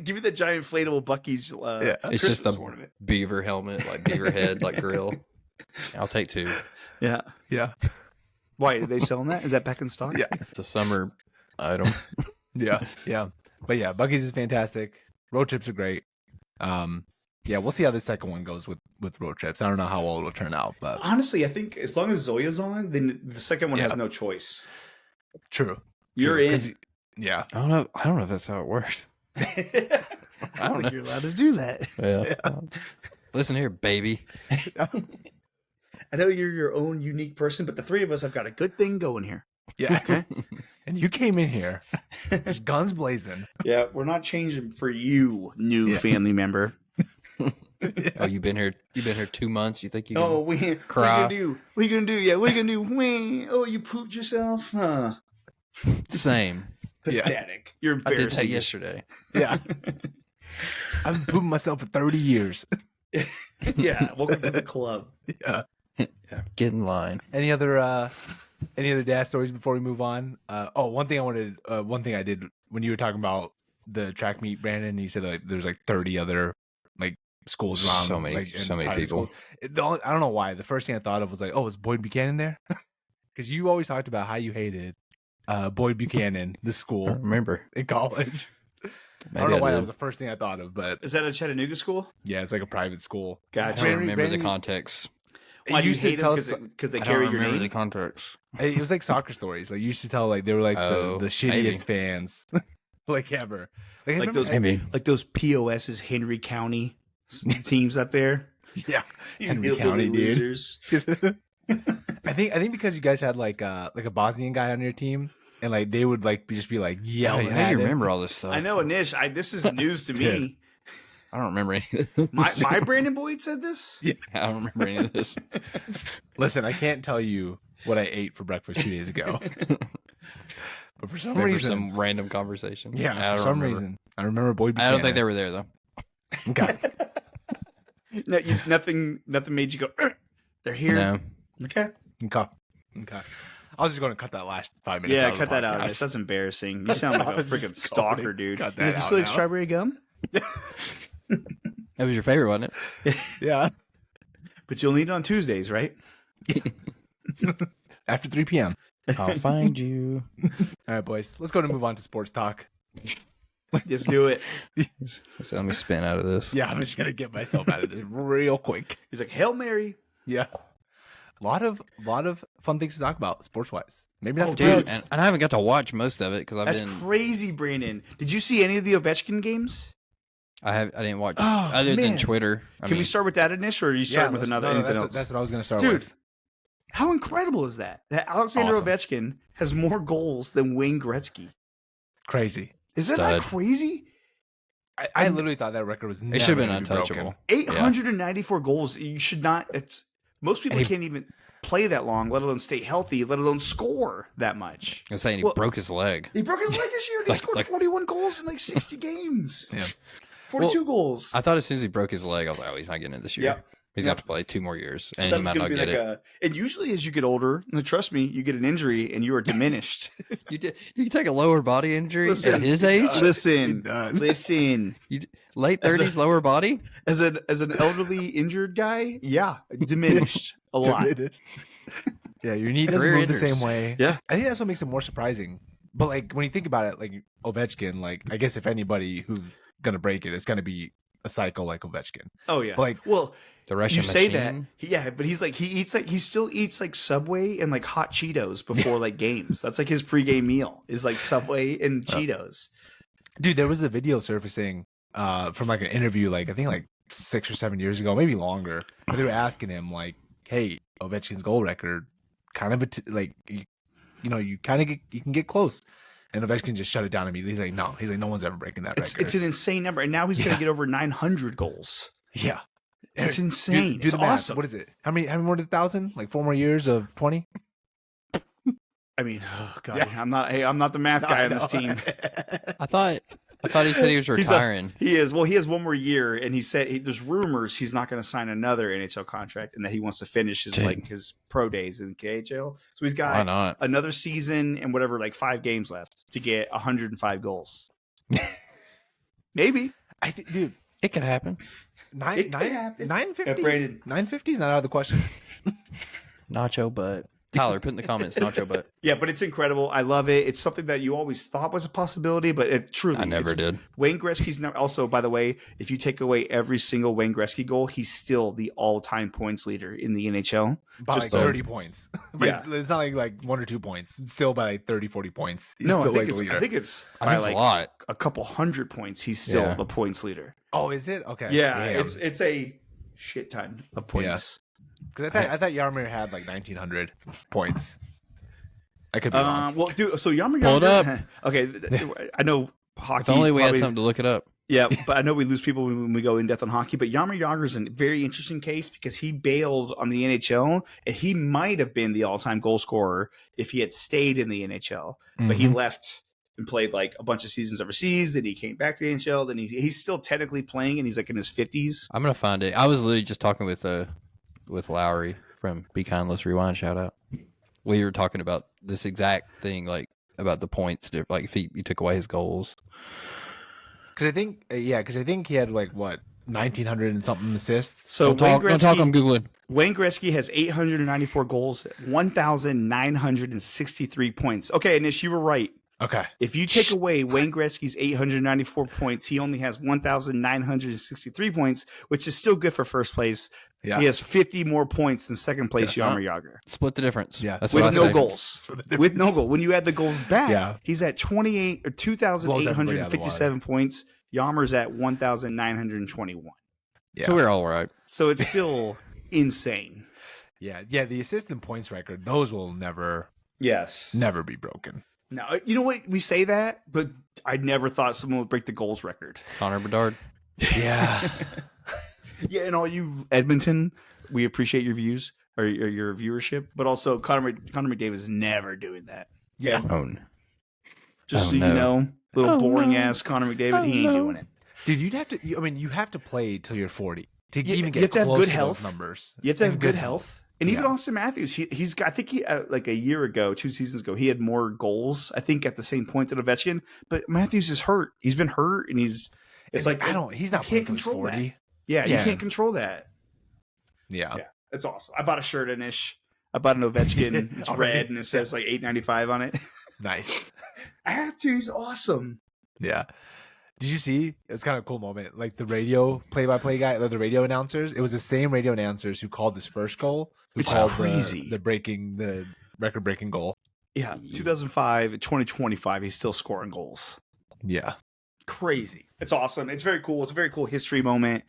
Give me the giant inflatable Buc-ee's. It's just Christmas the ornament. beaver helmet, like beaver head, like grill. I'll take 2. Yeah. Yeah. Why are they selling that? Is that back in stock? Yeah. It's a summer item. Yeah. But yeah, Buc-ee's is fantastic. Road trips are great. Yeah, we'll see how the second one goes with road trips. I don't know how well it'll turn out, but Honestly, I think as long as Zoya's on, then the second one has no choice. true. You're in. Yeah. I don't know if that's how it works. I don't think you're allowed to do that. Yeah. Listen here, baby. I know you're your own unique person, but the 3 of us have got a good thing going here. Yeah. Okay. And you came in here just guns blazing. Yeah, we're not changing for you, new family member. Oh, you've been here 2 months. You think you can Oh, what you cry? gonna do? What you gonna do? Yeah, what you gonna do? Wait, oh, you pooped yourself? Huh? Same. Pathetic. You're I embarrassing. did that yesterday. Yeah. I've been pooping myself for 30 years. Yeah, welcome to the club. Yeah. Yeah, get in line. Any other dad stories before we move on? One thing I did when you were talking about the track meet, Brandon, you said like there's like 30 other like schools around, So many people. schools. I don't know why. The first thing I thought of was like, oh, is Boyd Buchanan there? Because you always talked about how you hated Boyd Buchanan, the I school remember. in college. I don't know why that was the first thing I thought of, but Is that a Chattanooga school? yeah, it's like a private school. I Gotcha. don't remember the Brandon- context. Why It do you used to hate tell them? us. Because they I carry don't your remember name? the context. It was like soccer stories. Like you used to tell like they were like the shittiest maybe. fans like ever. I Like remember- those, Maybe. like those POS's Henry County teams out there. yeah, You Henry hillbilly County, dude. losers. I think because you guys had like a Bosnian guy on your team, and like they would like just be like yelling. How do you at him. remember all this stuff? I know, Anish. This is news to me. I don't remember any of this. My Brandon Boyd said this. I don't remember any of this. Listen, I can't tell you what I ate for breakfast 2 days ago, but for some Remember reason, some random conversation. yeah, I for don't some remember. reason, I remember Boyd Buchanan. I don't think they were there though. Okay. No, nothing made you go. They're here. No. Okay. Okay. I was just going to cut that last 5 minutes. Yeah, out of cut the that out. podcast. That's embarrassing. You sound like I a was freaking just going to stalker, dude. cut He's that like, you out still like now. strawberry gum? That was your favorite, wasn't it? Yeah. But you'll need it on Tuesdays, right? After 3 p.m. I'll find you. All right, boys. Let's go to move on to sports talk. Just do it. So let me spin out of this. Yeah, I'm just gonna get myself out of this real quick. He's like, Hail Mary. Yeah. A lot of fun things to talk about sports wise. Maybe not Oh, the Dude, Jets. and I haven't got to watch most of it because I've That's been. crazy, Brandon. Did you see any of the Ovechkin games? I didn't watch Oh, other man. than Twitter. Can we start with that, Anish, or are you starting with another anything else? That's what I was gonna start Dude, with. how incredible is that? That Alexander Awesome. Ovechkin has more goals than Wayne Gretzky. Crazy. Is that not Stud. crazy? I literally thought that record was never It should have been gonna be broken. untouchable. 894 goals. You should not. It's most people And he- can't even play that long, let alone stay healthy, let alone score that much. I was saying he Well- broke his leg. He broke his leg this year. He scored like- 41 goals in like 60 games. Yeah. 42 goals. I thought as soon as he broke his leg, I was like, oh, he's not getting it this year. Yep. He's Yep. got to play 2 more years, and That he was might gonna not be get like it. and usually as you get older, and trust me, you get an injury and you are diminished. You can take a lower body injury Listen, at his age. listen, done. listen. Late As a- 30s, lower body. As an elderly injured guy, yeah, diminished a lot. Yeah, your knee doesn't Career move the enders. same way. Yeah. I think that's what makes it more surprising. But like when you think about it, like Ovechkin, like I guess if anybody who's gonna break it, it's gonna be a psycho like Ovechkin. Oh yeah. But like Well, The Russian you say machine. that, yeah, but he's like he still eats like Subway and like hot Cheetos before like games. That's like his pregame meal is like Subway and Cheetos. dude, there was a video surfacing from like an interview, like I think like 6 or 7 years ago, maybe longer. But they were asking him like, "Hey, Ovechkin's goal record, kind of like you know, you kind of you can get close." And Ovechkin just shut it down immediately. He's like, no one's ever breaking that record. It's an insane number, and now he's going to get over 900 goals. yeah, It's insane. Do It's the math. awesome. What is it? How many more than 1,000? Like 4 more years of 20? I mean, oh god, Yeah. I'm not the math guy on this team. I thought he said he was He's retiring. He is. Well, he has one more year, and he said there's rumors he's not going to sign another NHL contract, and that he wants to finish his Dang. his pro days in KHL. So he's Why got not? another season and whatever, like 5 games left to get 105 goals. Maybe. I think, dude, It could happen. It could happen. 950. Yeah, Brandon. 950 is not out of the question. Nacho butt. Tyler, put in the comments nacho butt. Yeah, but it's incredible. I love it. It's something that you always thought was a possibility, but it truly I never it's- did. Wayne Gretzky's now also, by the way, if you take away every single Wayne Gretzky goal, he's still the all-time points leader in the NHL. By Just like so- 30 points. But Yeah. it's not like 1 or 2 points. It's still by like 30, 40 points. He's No, still I think, like it's, the leader. I think it's I by think it's like a lot. a couple hundred points. He's still Yeah. the points leader. Oh, is it? Okay. Yeah, Damn. it's a shit ton of points. 'Cause I thought Yarmir had like 1,900 points. I could be wrong. Well, dude, so Yarmir Pull it Yager. Okay, I know hockey. If only we had probably- something to look it up. Yeah, but I know we lose people when we go in depth on hockey. But Jaromir Jagr is a very interesting case because he bailed on the NHL, and he might have been the all-time goal scorer if he had stayed in the NHL. But he left and played like a bunch of seasons overseas. Then he came back to the NHL. Then he's still technically playing, and he's like in his 50s. I'm gonna find it. I was literally just talking with Lowry from Be Kind, Let's Rewind. Shout out. We were talking about this exact thing, like about the points, like if you took away his goals. Because I think, he had like what 1,900 and something assists. So Don't talk. I'm Googling. Wayne Gretzky has 894 goals, 1,963 points. Okay, Nish, you were right. Okay. If you take away Wayne Gretzky's 894 points, he only has 1,963 points, which is still good for first place. Yeah. He has 50 more points than second place Jaromir Jagr. Split the difference. Yeah. That's With what I no say. goals. With no goal. When you add the goals back, he's at 2,857 points. Yarmer's at 1,921. Yeah. So we're all right. So it's still insane. Yeah. The assist and points record, those will never be broken. Now, you know what? We say that, but I never thought someone would break the goals record. Connor Bedard. Yeah. Yeah, and all you Edmonton, we appreciate your views or your viewership, but also Connor McDavid is never doing that. Yeah. Just so you know, little boring ass Connor McDavid, he ain't doing it. Dude, you have to play till you're 40 to even get you have to have close good to health. Those numbers. You have to have good health. And even Yeah. Austin Matthews, he's got, I think he like a year ago, 2 seasons ago, he had more goals, I think, at the same point that Ovechkin. But Matthews is hurt. He's been hurt, and he's He's not playing till he's 40. Yeah, you can't control that. Yeah. That's awesome. I bought a shirt in Ish. I bought an Ovechkin. It's red and it says like $8.95 on it. Nice. I have to. He's awesome. Yeah. Did you see? It's kind of a cool moment. Like the radio play-by-play guy, the radio announcers. It was the same radio announcers who called this first goal. It's crazy. The record-breaking goal. Yeah. 2005, 2025, he's still scoring goals. Yeah. Crazy. It's awesome. It's very cool. It's a very cool history moment.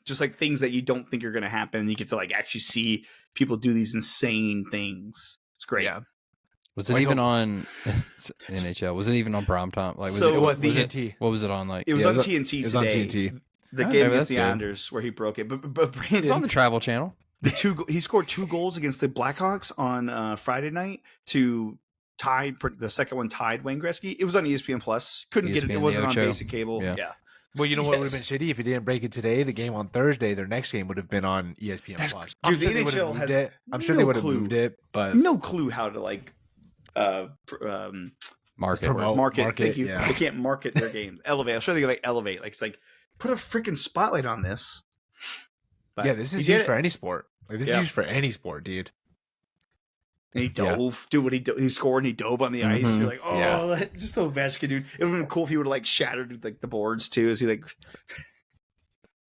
Just like things that you don't think are going to happen. You get to like actually see people do these insane things. It's great. Yeah. Was it even on NHL? Was it even on primetime? Like, So it was TNT. What was it on? Like, It was on TNT today. It was on TNT. The Oh, game maybe against the that's good. Islanders where he broke it. But Brandon, it's on the Travel Channel. he scored 2 goals against the Blackhawks on Friday night to tie the second one tied Wayne Gretzky. It was on ESPN Plus. Couldn't get it. It ESPN, wasn't on Ocho. basic cable. Yeah. Well, you know what would have been shitty if he didn't break it today. The game on Thursday, their next game would have been on ESPN Plus. Dude, the NHL has I'm sure they would have clue. moved it, but No clue how to like Market. Promote. market. Thank you. Yeah. They can't market their game. Elevate. I'm sure they can like elevate. Like it's like put a freaking spotlight on this. But yeah, this is he did used it. for any sport. Like this is used for any sport, dude. And he dove. Dude, what he scored and he dove on the ice. Mhm. You're like, oh, just Ovechkin, dude. It would have been cool if he would have like shattered like the boards too, as he like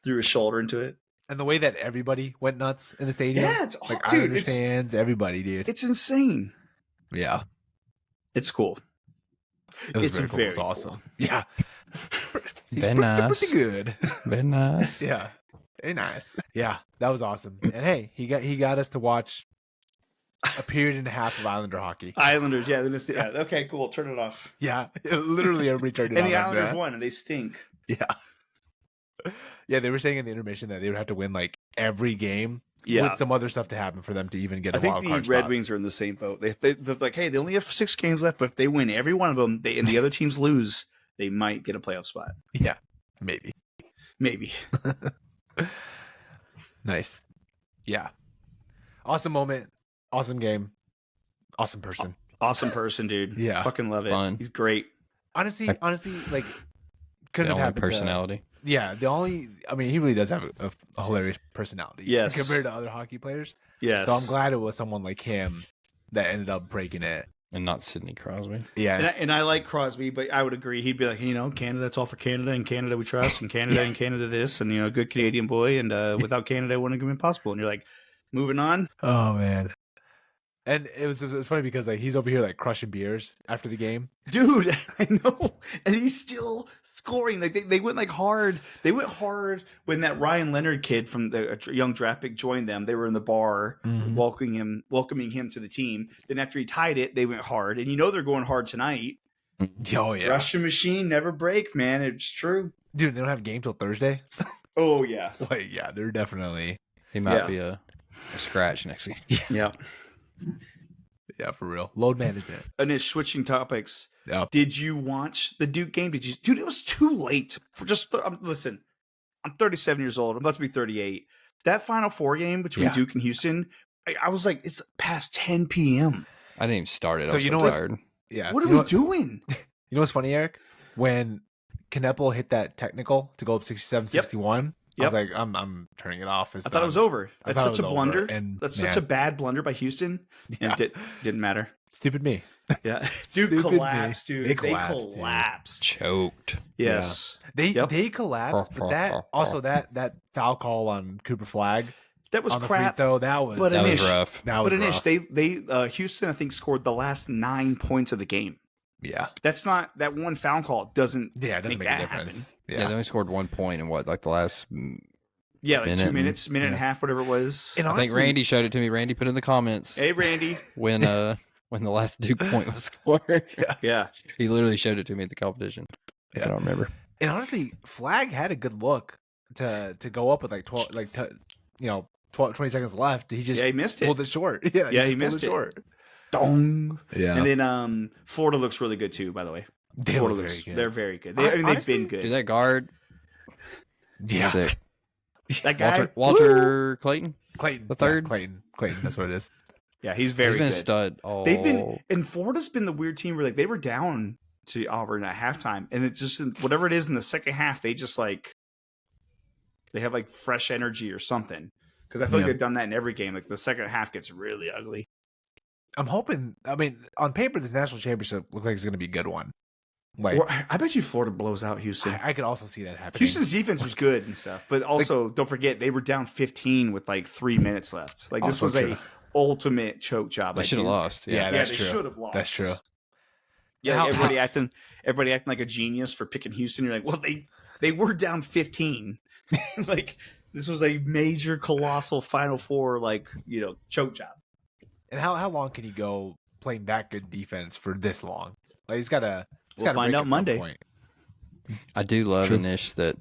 threw his shoulder into it. And the way that everybody went nuts in the stadium. Yeah, it's like dude, Islanders fans, everybody, dude. It's insane. Yeah. It's cool. It was It's very cool. very It was awesome. cool. Yeah. Very nice. Pretty good. Very nice. Yeah. Very nice. Yeah, that was awesome. And hey, he got us to watch a period and a half of Islander hockey. Islanders, yeah. Okay, cool. Turn it off. Yeah, literally everybody turned it And on the after Islanders that. won, and they stink. Yeah. Yeah, they were saying in the intermission that they would have to win like every game with some other stuff to happen for them to even get a I think wild the card Red spot. Wings are in the same boat. They're like, hey, they only have 6 games left, but if they win every one of them, and the other teams lose, they might get a playoff spot. Yeah, maybe. Nice. Yeah. Awesome moment. Awesome game. Awesome person. Awesome person, dude. Yeah. Fucking love it. Fun. He's great. Honestly, like couldn't The have only happened. personality. He really does have a hilarious personality. Yes. Compared to other hockey players. Yes. So I'm glad it was someone like him that ended up breaking it. And not Sidney Crosby. Yeah. And I like Crosby, but I would agree. He'd be like, Canada, it's all for Canada, and Canada we trust, and Canada this, and, good Canadian boy, and without Canada, it wouldn't have been possible. And you're like, moving on. Oh, man. And it was funny because like he's over here like crushing beers after the game. Dude, I know. And he's still scoring. Like they went like hard. They went hard when that Ryan Leonard kid from the young draft pick joined them. They were in the bar welcoming him to the team. Then after he tied it, they went hard. And they're going hard tonight. Oh yeah. Russian machine never break, man. It's true. Dude, they don't have a game till Thursday. Oh yeah. Like, yeah, they're definitely He might be a scratch next week. Yeah. Yeah, for real. Load management. And switching topics. Yeah. Did you watch the Duke game? Dude, it was too late. Listen, I'm 37 years old. I'm about to be 38. That Final Four game between Duke and Houston I was like, it's past 10 p.m. I didn't even start it. So I was you so know what? tired. Yeah. What are you know we doing? You know what's funny, Eric? When Kneppel hit that technical to go up 67-61, I was like, I'm turning it off. I thought it was over. That's such a blunder. And That's such a bad blunder by Houston. Yeah. And it didn't matter. Stupid me. Yeah. Dude, Stupid collapsed, me. dude. They collapsed. Choked. Yes. They collapsed, but that foul call on Cooper Flag That was on the crap. free throw, that was rough. That was rough. They Houston, I think, scored the last 9 points of the game. Yeah. That's not that one foul call doesn't. Yeah, it doesn't make a difference. Happen. Yeah. They only scored 1 point in what, like the last like 2 minutes, minute and a half, whatever it was. And I honestly, think Randy showed it to me. Randy put in the comments. Hey, Randy. When the last Duke point was scored. Yeah. He literally showed it to me at the competition. Yeah. I don't remember. And honestly, Flag had a good look to go up with like 12, 20 seconds left. He just he missed it. pulled it short. He missed it. short. Dong. Yeah. And then Florida looks really good too, by the way. They Florida look looks, very good. they're very good. Honestly, they've been good. Dude, that guard. Yeah. Sick. That guy, Walter Clayton. Clayton, the third? Yeah, Clayton. That's what it is. Yeah, he's very He's been good. a stud. They've been, and Florida's been the weird team where like they were down to Auburn at halftime, and it just whatever it is in the second half, they just like they have like fresh energy or something. Because I feel like they've done that in every game. Like the second half gets really ugly. I'm hoping. I mean, on paper, this national championship looks like it's going to be a good one. Like, Or, I bet you Florida blows out Houston. I could also see that happening. Houston's defense was good and stuff, but also don't forget they were down 15 with like 3 minutes left. Like this was a ultimate choke job. They should have lost. Yeah, they that's true. should have lost. That's true. Yeah, How- everybody acting like a genius for picking Houston. You're like, well, they were down 15. Like this was a major, colossal Final Four, choke job. And how long can he go playing that good defense for this long? Like he's got to. We'll find out Monday. I do love Anish that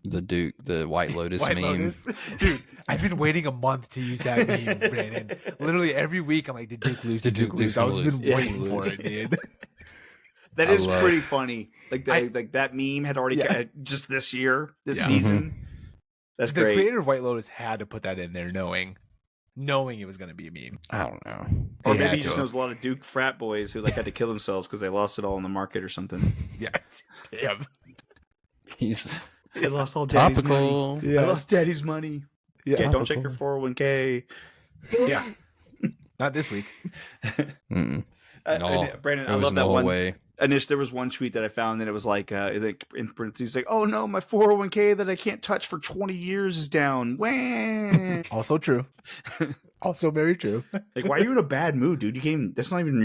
the White Lotus White meme. Lotus. Dude, I've been waiting a month to use that meme, Brandon. Literally every week, I'm like, did Duke lose? Did Duke lose? I've been waiting for it, dude. That is pretty funny. Like that meme had already just this season. That's the great. creator of White Lotus had to put that in there, knowing it was going to be a meme. I don't know. Or maybe he just knows a lot of Duke frat boys who had to kill themselves because they lost it all in the market or something. Yeah, damn. Jesus. They lost all daddy's Topical. money. I lost daddy's money. Yeah, don't check your 401k. Yeah, not this week. No, Brandon, it I was love that no one. way. Anish, there was one tweet that I found, and it was like in parentheses, like, "Oh no, my 401k that I can't touch for 20 years is down." Wah. Also true. Also very true. Like, why are you in a bad mood, dude? You came. That's not even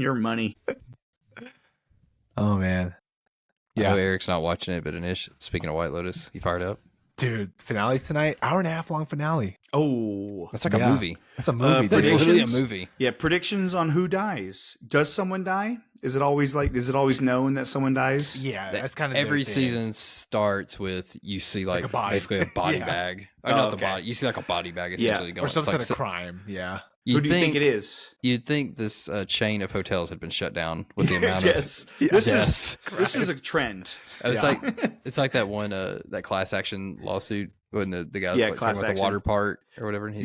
your money. Oh man. Yeah, I know Eric's not watching it, but Anish, speaking of White Lotus, he fired up. Dude, finales tonight, 1.5 hour long finale. Oh, That's like a movie. That's a movie. That's dude. literally a movie. Yeah, predictions on who dies. Does someone die? Is it always known that someone dies? Yeah, that's kind of Every season starts with you see Like a body. basically a body Yeah. bag. Or Oh, not the okay. body. You see like a body bag essentially going. or some It's sort like, of crime. Yeah. Who do you think it is? You'd think this chain of hotels had been shut down with the amount Yes, of this is a trend. It's like that one that class action lawsuit when the guy was like class talking about the action. water park or whatever, and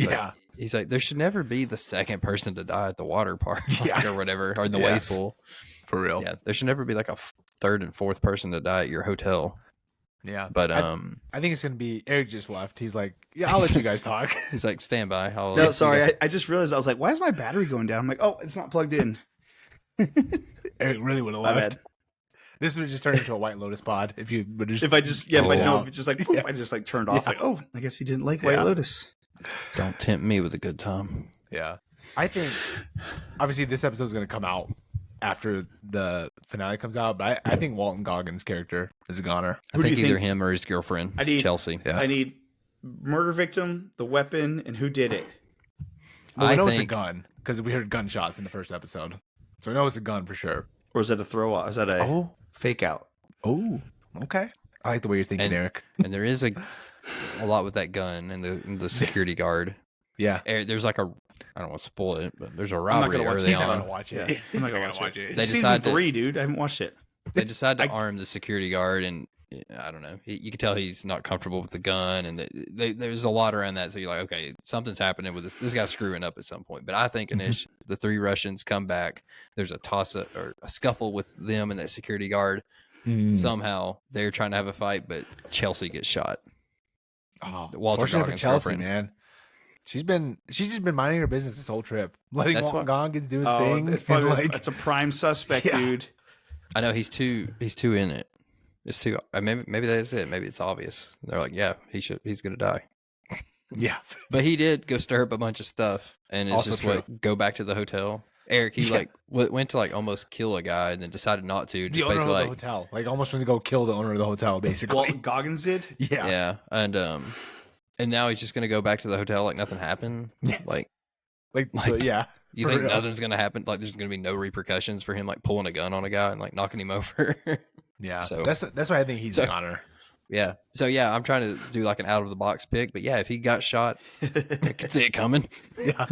he's like there should never be the second person to die at the water park or whatever, or in the wave pool. For real. Yeah, there should never be like a third and fourth person to die at your hotel. Yeah. But I think it's gonna be Eric just left. He's like, yeah, I'll let you guys talk. he's like, stand by. No, sorry, I just realized I was like, why is my battery going down? I'm like, oh, it's not plugged in. Eric really would have My left. bad. This would have just turned into a White Lotus pod if you would just. If I just Oh, if wow. it's just like boom, I just turned off. Like, oh, I guess he didn't like White Yeah. Lotus. Don't tempt me with a good time. Yeah. I think obviously this episode is gonna come out after the finale comes out, but I think Walton Goggins' character is a goner. I Who do think you either think- him or his girlfriend, I need- Chelsea. Yeah. I need murder victim, the weapon, and who did it. Well, we I know it's a think- gun because we heard gunshots in the first episode, so we know it's a gun for sure. Or is that a throw out? Is that a fake out? Oh, okay. I like the way you're thinking, And- Eric. And there is a lot with that gun and the security guard. Yeah. There's like I don't want to spoil it, but there's a not robbery gonna watch early it. He's not on. gonna watch Yeah. it. He's I'm not not gonna gonna watch it. They It's season decide to- 3, dude. I haven't watched it. They decide to arm the security guard, and I don't know. You can tell he's not comfortable with the gun, and there's a lot around that. So you're like, okay, something's happening with this guy's screwing up at some point. But I think Anish, the 3 Russians come back. There's a toss up or a scuffle with them and that security guard. Somehow they're trying to have a fight, but Chelsea gets shot. Oh, Walter fortunate for Goggins' Chelsea, girlfriend. man. She's just been minding her business this whole trip, letting Walton Goggins do his thing. It's a prime suspect, dude. I know he's too in it. It's too. Maybe that's it. Maybe it's obvious. They're like, yeah, he's gonna die. Yeah, but he did go stir up a bunch of stuff, and it's Also just true. go back to the hotel. Eric, he went to like almost kill a guy, and then decided not to. Just the owner of basically the hotel, like almost went to go kill the owner of the hotel, basically. Well, Goggins did. Yeah, and now he's just gonna go back to the hotel like nothing happened. Like yeah. You think nothing's gonna happen? Like there's gonna be no repercussions for him like pulling a gun on a guy and like knocking him over. Yeah, so that's why I think he's a goner. Yeah. So yeah, I'm trying to do like an out of the box pick, but yeah, if he got shot, I could see it coming. Yeah,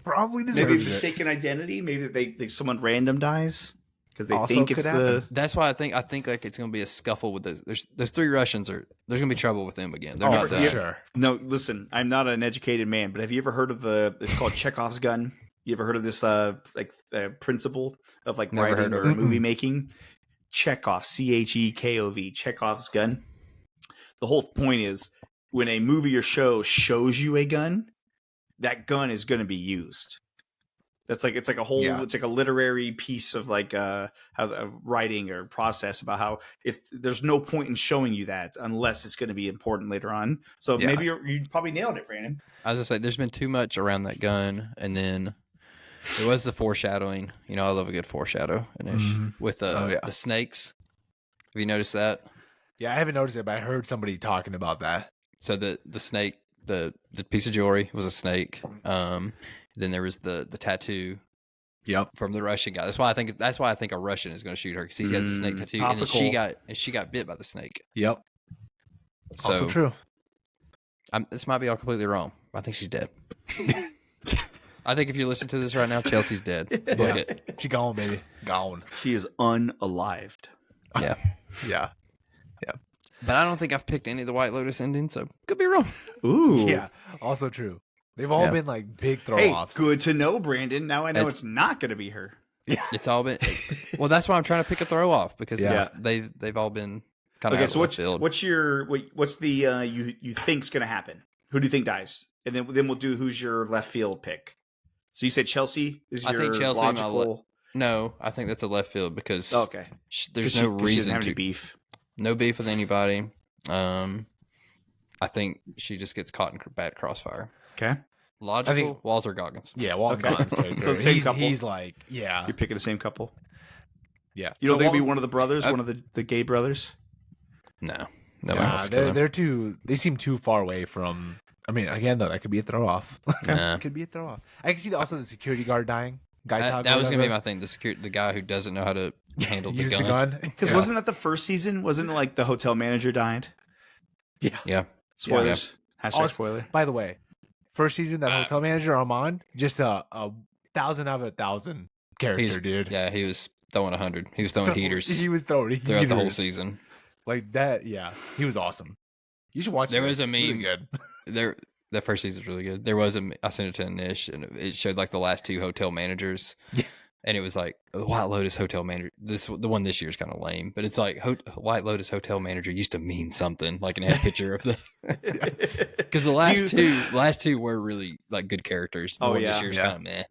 probably deserves Maybe it. mistaken identity. Maybe someone random dies because they Also think it's could the. happen. That's why I think like it's gonna be a scuffle with those 3 Russians. There's gonna be trouble with them again. They're not for done. sure. No, listen, I'm not an educated man, but have you ever heard of it's called Chekhov's gun? You ever heard of this principle of like Never writing heard or of it. movie making? Chekhov, Chekov, Chekhov's gun. The whole point is when a movie or show shows you a gun, that gun is going to be used. It's like a whole it's like a literary piece of like how writing or process about how if there's no point in showing you that unless it's going to be important later on. So maybe you probably nailed it, Brandon. I was gonna say there's been too much around that gun, and then it was the foreshadowing. You know, I love a good foreshadow with the snakes. Have you noticed that? Yeah, I haven't noticed it, but I heard somebody talking about that. So the snake, the piece of jewelry was a snake. Then there was the tattoo. Yep. From the Russian guy. That's why I think a Russian is going to shoot her because he's got the snake tattoo, topical. and then she got bit by the snake. Yep. So, also true. This might be all completely wrong. I think she's dead. I think if you listen to this right now, Chelsea's dead. Book it. She gone, baby. Gone. She is unalived. Yeah. Yeah. But I don't think I've picked any of the White Lotus endings, so could be wrong. Ooh. Yeah. Also true. They've all been like big throw Hey, offs. good to know, Brandon. Now I know it's not going to be her. Yeah. It's all been well. That's why I'm trying to pick a throw off because Yeah. they've all been kind of Okay, out so of left field. what's the you think's going to happen? Who do you think dies? And then we'll do who's your left field pick. So you said Chelsea is your logical. No, I think that's a left field because Okay. there's no She doesn't reason have to any beef. No beef with anybody. I think she just gets caught in bad crossfire. Okay. Logical, Walter Goggins. Yeah, Walton Goggins character. So the same couple. He's like, yeah. You're picking the same couple. Yeah. You don't So think it'd be one of the brothers, one of the gay brothers? No, they're too. They seem too far away from. I mean, again, though, that could be a throw off. Nah. Could be a throw off. I can see also the security guard dying. That was gonna be my thing. The guy who doesn't know how to handle the gun. Because wasn't that the first season? Wasn't it like the hotel manager died? Yeah. Spoilers. Hashtag Also, spoiler. By the way, first season, that hotel manager Armand, just a 1,000 out of 1,000 character, dude. Yeah, he was throwing 100. He was throwing heaters. He was throwing heaters throughout the whole season. Like that. Yeah, he was awesome. You should watch. There it. was a meme. Really good. That first season was really good. There was I sent it to Nish, and it showed like the last 2 hotel managers. Yeah. And it was like White Lotus hotel manager. The one this year is kind of lame, but it's like White Lotus hotel manager used to mean something. Like an picture of the because the last two were really like good characters. The one this year's kind of meh.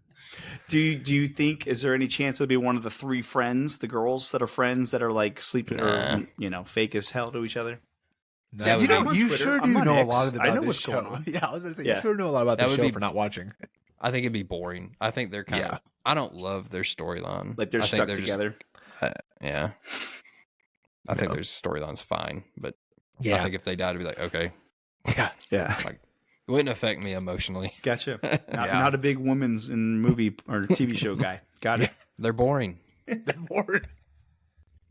Do you think is there any chance it'll be one of the 3 friends, the girls that are friends that are like sleeping or fake as hell to each other? No, That would be- you sure do know a lot about I know this what's show. going on. Yeah, I was going to say Yeah. you sure know a lot about That this would show be- for not watching. I think it'd be boring. I think they're kind of. I don't love their storyline. Like they're I think stuck together. Yeah. I think their storyline's fine, but I Yeah, think if they died, I'd be like, okay, Yeah. it wouldn't affect me emotionally. Gotcha. Not a big woman's in movie or TV show guy. Got it. They're boring. bored.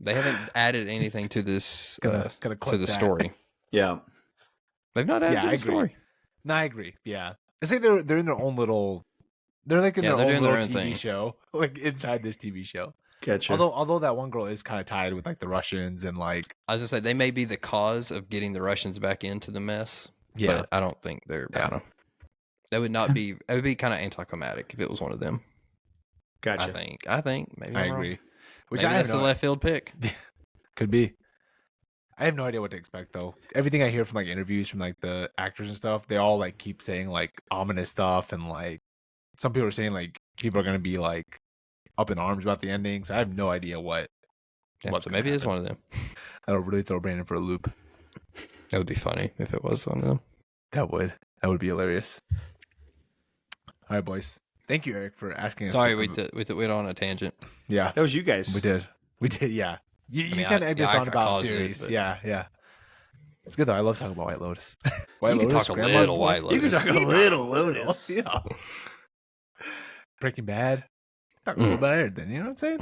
They haven't added anything to this Gotta to clip the that. story. Yeah. They've not added Yeah, to I the agree. story. No, I agree. Yeah, I say they're in their own little. They're like in Yeah, their they're own doing their little own TV thing. show, like inside this TV show. Gotcha. Although that one girl is kind of tied with like the Russians and like I was gonna say they may be the cause of getting the Russians back into the mess. Yeah. But I don't think they're. I don't know. That would not be. It would be kind of anticlimactic if it was one of them. Gotcha. I think maybe I I'm agree. wrong. Which Maybe I have that's the left field pick. could be. I have no idea what to expect though. Everything I hear from like interviews from like the actors and stuff, they all like keep saying like ominous stuff, and like some people are saying like people are gonna be like up in arms about the ending. So I have no idea what. Yeah, what's so gonna maybe it's happen. one of them. That'll really throw Brandon for a loop. That would be funny if it was one of them. That would be hilarious. All right, boys. Thank you, Eric, for asking us. Sorry, we went on a tangent. Yeah, That was you guys. we did. Yeah. You mean, kind of egged us I on about caused it, theories. but- Yeah. It's good though. I love talking about White Lotus. White You can Lotus, talk a Grandma's little Boy. White You can Lotus. talk a little Lotus. Yeah. Breaking Bad. Talk a little about everything. You know what I'm saying?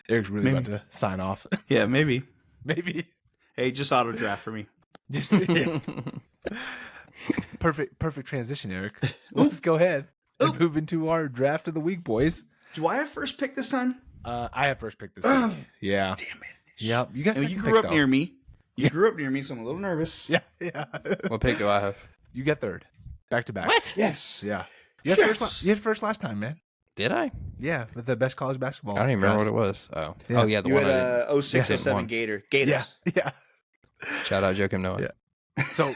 Eric's really Maybe. about to sign off. Yeah, maybe. Maybe. Hey, just auto draft for me. Just yeah. Perfect transition, Eric. Let's go ahead and move into our draft of the week, boys. Do I have first pick this time? I have first pick this week. Yeah. Damn it. Yep. You got And second you pick, grew up though. near me. You grew up near me, so I'm a little nervous. Yeah. What pick do I have? You get third. Back to back. What? Yes. Yeah. You had, Yes. you had first last time, man. Did I? Yeah, with the best college basketball. I don't even remember draft. what it was. Oh, Yeah. oh yeah, the You one I had didn't. 06, didn't 07 want. Gators. Yeah. Shout out Joakim Noah. Yeah. So,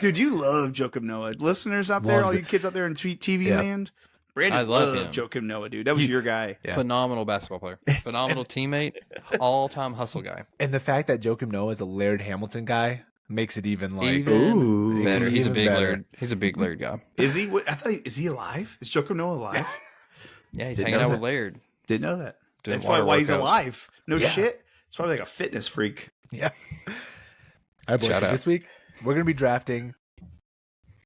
Dude, you love Joakim Noah. Listeners out there, Loves all it. you kids out there in TV Yeah. land, Brandon I love loved him. Joakim Noah, dude. That was your guy. Yeah. Phenomenal basketball player. Phenomenal teammate. All-time hustle guy. and the fact that Joakim Noah is a Laird Hamilton guy makes it even like Even Ooh. better. He's a Even big better. Laird. He's a big Laird guy. Is he? I thought is he alive? Is Joakim Noah alive? Yeah, he's Didn't hanging know out that. with Laird. Didn't know that. Doing That's probably water why he's workouts. alive. No Yeah. shit. It's probably like a fitness freak. Yeah. All right, boys. Shout So out. this week we're gonna be drafting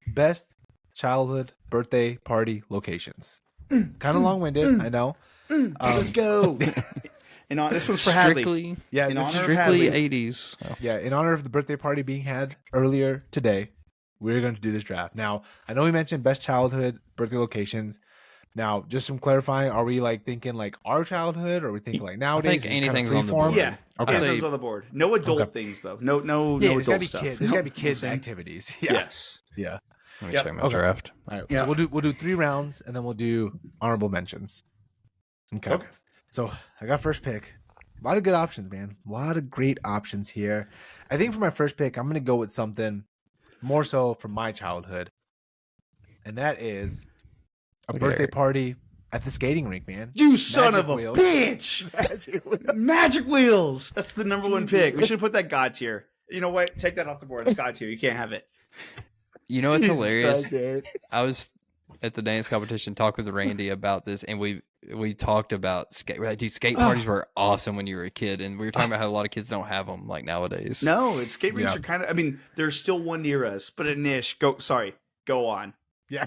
best childhood birthday party locations. Kind of long-winded, I know. Let's go. And this one's for Hadley. Strictly, Yeah, In this honor is of strictly Hadley. 80s. Oh. Yeah, in honor of the birthday party being had earlier today, we're going to do this draft. Now, I know we mentioned best childhood birthday locations. Now, just some clarifying, are we like thinking like our childhood, or are we thinking like nowadays? think Is this kind of anything's on the freeform? board. Yeah. Okay. Yeah, I'd those say- on the board. No adult Okay. things though. No Yeah, no there's gotta adult be stuff. kids. There's gotta be No. kids You know what I'm activities. Yeah. Yes. Yeah. Let me Yep. check my Okay. draft. All right. Yeah. So we'll do 3 rounds, and then we'll do honorable mentions. Okay. Okay. So I got first pick. A lot of good options, man. A lot of great options here. I think for my first pick, I'm gonna go with something more so from my childhood, and that is a Look at birthday Eric. party at the skating rink, man. You son Magic of a wheels. bitch. Magic wheels. That's the number one pick. We should put that God tier. You know what? Take that off the board. It's God tier. You can't have it. You know what's Jesus hilarious? Christ, Eric. I was at the dance competition talking with Randy about this, and we talked about skate. We're like, dude, skate parties were awesome when you were a kid, and we were talking about how a lot of kids don't have them like nowadays. No, it's skate rinks Yeah. are kind of. I mean, there's still one near us, but a niche. Go on. Yeah.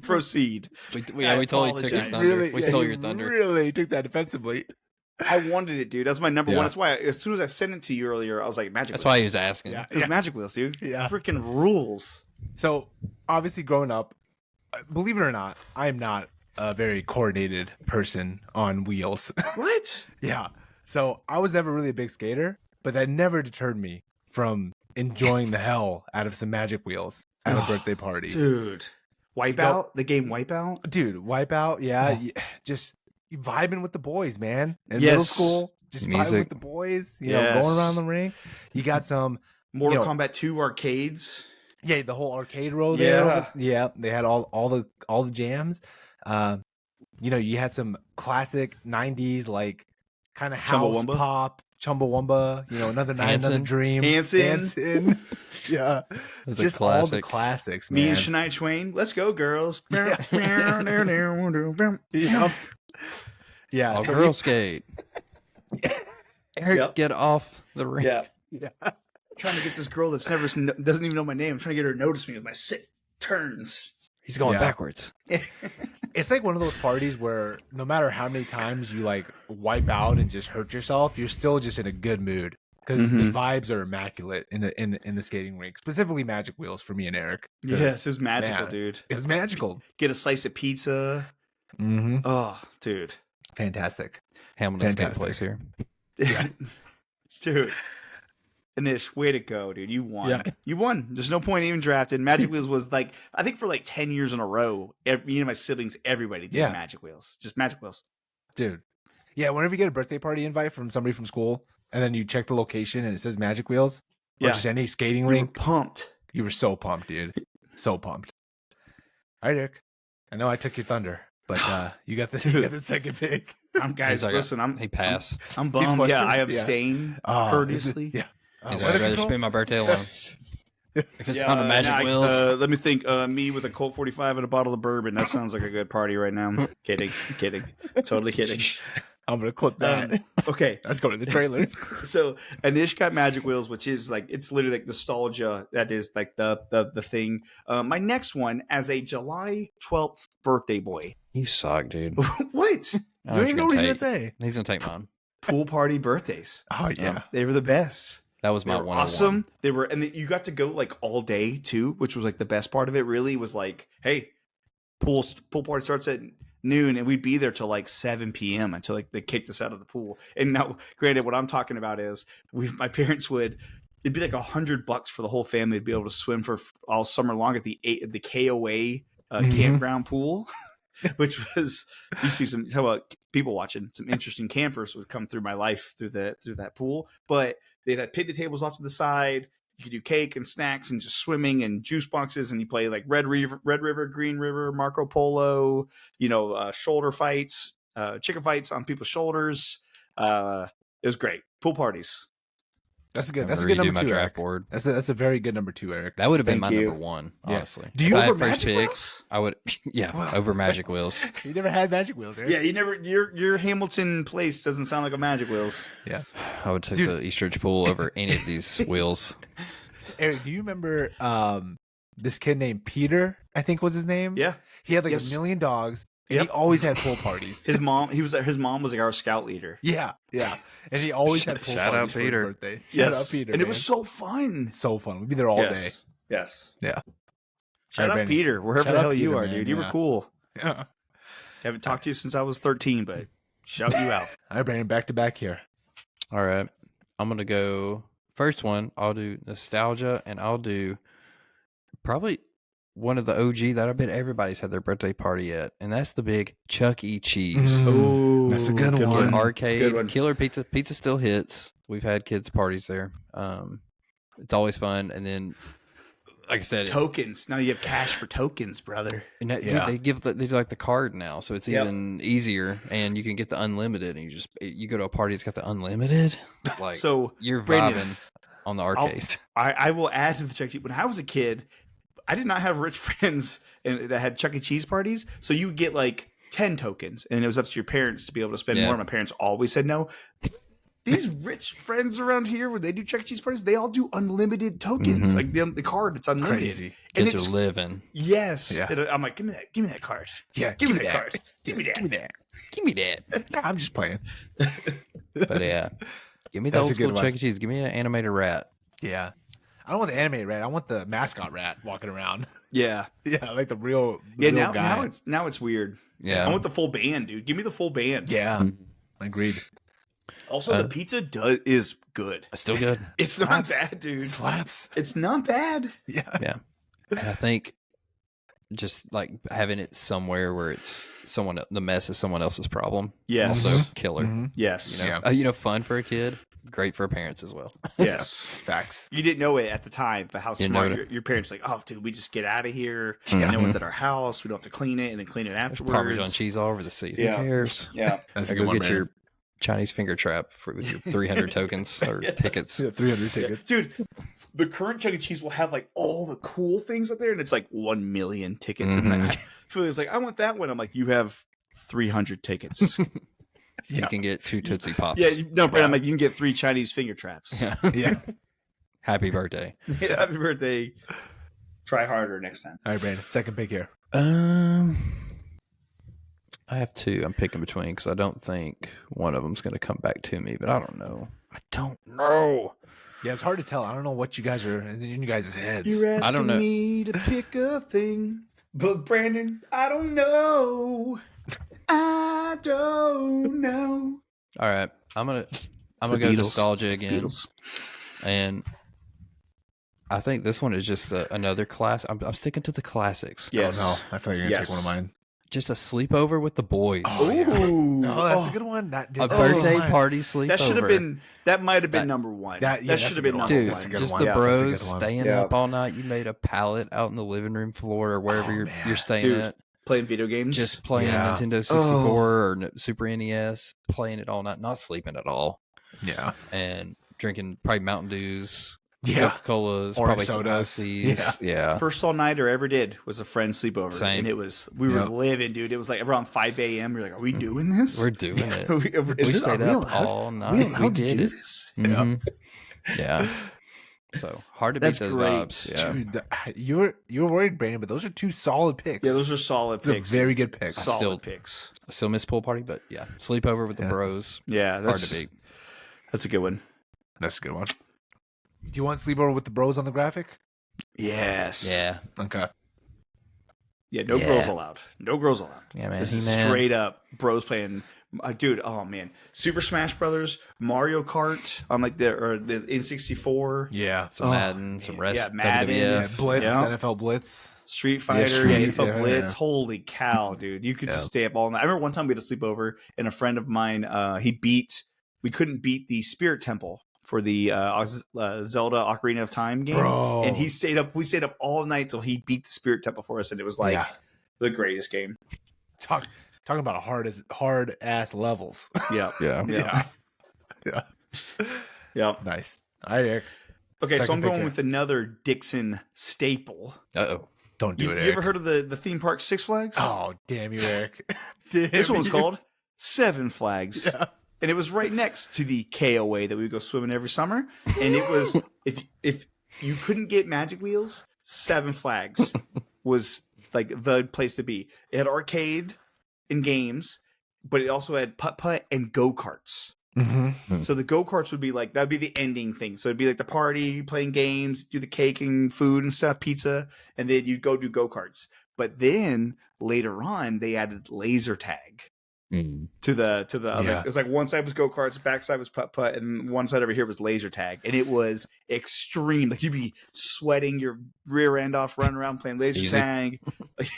Proceed. we I totally took your apologize. thunder. We stole your thunder. Really took that defensively. I wanted it, dude. That's my number Yeah. one. That's why as soon as I sent it to you earlier, I was like, Magic That's Wheels. why he was asking. Yeah. It was Magic Wheels, dude. Yeah. Freaking rules. So obviously, growing up, believe it or not, I am not a very coordinated person on wheels. What? Yeah. So I was never really a big skater, but that never deterred me from enjoying the hell out of some Magic Wheels at a birthday party. Dude. Wipeout? The game Wipeout? Dude, Wipeout, yeah. Oh. Just vibing with the boys, man. In middle Yes. school, just vibing Music. with the boys, you know, Yes. going around the ring. You got some, Mortal You know- Kombat 2 arcades. yeah, the whole arcade row there. Yeah. Yeah, they had all the jams. You know, you had some classic 90s like kind of house Chumbawamba? pop, Chumbawamba, you know, another night, another Hanson. dream. Hanson. Yeah. That's a Just all the classic. classics, Me man. and Shania Twain. Let's go, girls. Yep. Yeah. Oh, so girl skate. Eric, Yep. get off the ring. Yeah. yeah. Trying to get this girl that's never doesn't even know my name. I'm trying to get her to notice me with my sick turns. He's going Yeah. backwards. It's like one of those parties where no matter how many times you like wipe out and just hurt yourself, you're still just in a good mood because the vibes are immaculate in the skating rink, specifically Magic Wheels for me and Eric. 'Cause Yes, it's magical, man, dude. It was magical. Get a slice of pizza. Mm-hmm. Oh, dude. Fantastic. Hamilton's got a Fantastic. place here. Yeah. Dude. Anish, way to go, dude. You won. Yeah. You won. There's no point even drafting. Magic Wheels was like, I think for like 10 years in a row, me and my siblings, everybody did Magic Wheels. Just Magic Wheels. Dude. Yeah, whenever you get a birthday party invite from somebody from school, and then you check the location and it says Magic Wheels, or just any skating We were rink, pumped. you were so pumped, dude. So pumped. All right, Eric. I know I took your thunder, but you got the second pick. Guys, He's like, listen, he passed. I'm bummed. Yeah, I Yeah. abstain courteously. Yeah. He's weather like, I'd rather control? spend my birthday alone. If it's on the Magic Wheels. Let me think. Me with a Colt 45 and a bottle of bourbon. That sounds like a good party right now. Kidding. Totally kidding. I'm gonna clip that. Okay. Let's go to the trailer. So Anish got Magic Wheels, which is like, it's literally like nostalgia. That is like the thing. My next one, as a July 12th birthday boy. You suck, dude. What? I You don't even know what he's gonna gonna say. He's going to take mine. Pool party birthdays. Oh yeah. They were the best. That was They my were 101. awesome. They were, and you got to go like all day too, which was like the best part of it. Really was like, hey, pool party starts at noon, and we'd be there till like 7 p.m. until like they kicked us out of the pool. And now, granted, what I'm talking about is my parents would. It'd be like $100 for the whole family to be able to swim for all summer long at the KOA campground pool. Which was, you see some, talk about people watching, some interesting campers would come through my life through that pool. But they'd have picnic tables off to the side. You could do cake and snacks and just swimming and juice boxes, and you play like Red River, Green River, Marco Polo, shoulder fights, chicken fights on people's shoulders. It was great. Pool parties. That's a good. I'm That's a gonna good redo number my two. draft Eric. board. That's a very good number two, Eric. That would have been Thank my you. number one, Yeah. honestly. Do you If I over had first Magic pick, Wheels? I would, over Magic Wheels. You never had Magic Wheels, Eric. Yeah, you never. Your Hamilton place doesn't sound like a Magic Wheels. Yeah. I would take the Eastridge Pool over any of these wheels. Eric, do you remember this kid named Peter? I think was his name. Yeah, He had like Yes. a million dogs, and Yep. he always had pool parties. his mom. His mom was like our scout leader. Yeah, and he always had pool Shout out parties for his Peter. birthday. Yes. Shout out Peter, and it man. was so fun. so fun. We'd be there all Yes. day. Yes. Yeah. Shout All out right, Brandon. Peter, wherever Shout the out hell you Peter, are, man. dude. You were Yeah. cool. Yeah. Haven't talked to you since I was 13, but shout you out. All right, Brandon, back to back here. All right. I'm going to go first one. I'll do nostalgia, and I'll do probably one of the OG that I bet everybody's had their birthday party at, and that's the big Chuck E. Cheese. Oh, that's a good Good one. arcade, Good one. killer pizza. Pizza still hits. We've had kids' parties there. It's always fun. And then, like I said, Tokens. Now you have cash for tokens, brother. and that, Yeah. dude, they do like the card now, so it's Yep. even easier. And you can get the unlimited, and you go to a party, it's got the unlimited. Like, So you're Brandon, vibing on the arcades. I will add to the Chuck E. Cheese. When I was a kid, I did not have rich friends that had Chuck E. Cheese parties. So you get like 10 tokens, and it was up to your parents to be able to spend Yeah. more. My parents always said no. These rich friends around here, when they do Chuck E. Cheese parties, they all do unlimited tokens. Mhm. Like the card, it's unlimited. Crazy. And Kids it's are living. yes. Yeah. And I'm like, give me that card. Yeah, Give me that card. Give me that. Give me that. Give me that. I'm just playing. But yeah, give me the That's old a good school one. Chuck E. Cheese. Give me an animated rat. Yeah. I don't want the animated rat. I want the mascot rat walking around. Yeah. Yeah, like the real, Yeah. real guy. Now it's weird. Yeah. I want the full band, dude. Give me the full band. Yeah, agreed. Also, the pizza is good. Still good. It's not Slaps. bad, dude. Slaps. It's not bad. Yeah. Yeah. And I think just like having it somewhere where it's the mess is someone else's problem. Yes. Also killer. Mhm. Yes. Fun for a kid, great for parents as well. Yes. Facts. You didn't know it at the time, but how Didn't smart know it. your parents were like, oh, dude, we just get out of here. Yeah. No one's at our house. We don't have to clean it and then clean it There's afterwards. Parmesan cheese all over the seat. Yeah. Who cares? Yeah. That's I a go good one, get man. your Chinese finger trap with your 300 tokens or Yes. tickets. Yeah, 300 tickets. Dude, the current Chuck E. Cheese will have like all the cool things up there, and it's like 1 million tickets. Mhm. And Philly's like, I want that one. I'm like, you have 300 tickets. You can get 2 Tootsie Pops. Yeah, no, Brad, I'm like, you can get 3 Chinese finger traps. Yeah. Yeah. Happy birthday. Yeah, happy birthday. Try harder next time. All right, Brandon. Second pick here. I have 2 I'm picking between because I don't think one of them's going to come back to me, but I don't know. I don't know. Yeah, it's hard to tell. I don't know what you guys are in you guys' heads. You're asking I don't know. me to pick a thing, but Brandon, I don't know. I I don't know. All right, I'm gonna the go Beatles. nostalgia It's the again, Beatles. and I think this one is just another class. I'm sticking to the classics. Yes. Oh, no. I feel like you're going to take one of mine. Just a sleepover with the boys. Oh, yeah. Ooh. Oh, that's a good one. A birthday party sleepover. That should have been. That might have been number one. That should have been number Dude, one. just one. the Yeah, bros that's a good one. staying up all night. You made a pallet out in the living room floor or wherever you're staying Dude, at. playing video games. Just playing Yeah. Nintendo 64 or Super NES, playing it all night, not sleeping at all. Yeah. And drinking probably Mountain Dews, Yeah. Coca-Colas, Orange probably sodas. some ices. Yeah. First all nighter I ever did was a friend sleepover. Same. And it was, we were living, dude. It was like around 5 a.m. You're like, are we doing this? We're doing it. we stayed up all night. We did it. This? Mhm. Yeah. So hard to beat That's those great. vibes. Yeah. Dude, you were worried, Brandon, but those are two solid picks. Yeah, those are solid Those are picks. very good picks. Solid picks. I still miss pool party, but yeah, sleepover with the bros. Yeah, Hard that's to beat. That's a good one. That's a good one. Do you want sleepover with the bros on the graphic? Yes. Yeah. Okay. Yeah, no girls allowed. No girls allowed. Yeah, man. This is He-Man. straight up bros playing. Dude, oh man, Super Smash Brothers, Mario Kart on like the N64, Yeah. Some Madden, some rest. yeah, Madden, WWF. Blitz, Yeah. NFL Blitz. Street Fighter, Street, NFL yeah, Blitz. yeah. Holy cow, dude! You could just stay up all night. I remember one time we had a sleepover, and a friend of mine, we couldn't beat the Spirit Temple for the Zelda Ocarina of Time game, Bro. and we stayed up all night till he beat the Spirit Temple for us, and it was like the greatest game. Talking about hard ass levels. Yeah, Yeah. yeah. Nice. All right, Eric. Okay, so Second I'm pick going here. with another Dixon staple. Uh-oh. Don't do You it, Eric. ever heard of the theme park Six Flags? Oh, damn you, Eric. This one was called Seven Flags. Yeah. And it was right next to the KOA that we would go swimming every summer. And it was if you couldn't get Magic Wheels, Seven Flags was like the place to be. It had arcade and games, but it also had putt-putt and go-karts. Mm-hmm. So the go-karts would be like, that'd be the ending thing. So it'd be like the party, playing games, do the cake and food and stuff, pizza, and then you'd go do go-karts. But then later on, they added laser tag to the other. Yeah. It was like one side was go-karts, back side was putt-putt, and one side over here was laser tag. And it was extreme. Like you'd be sweating your rear end off, running around playing laser tag. Like,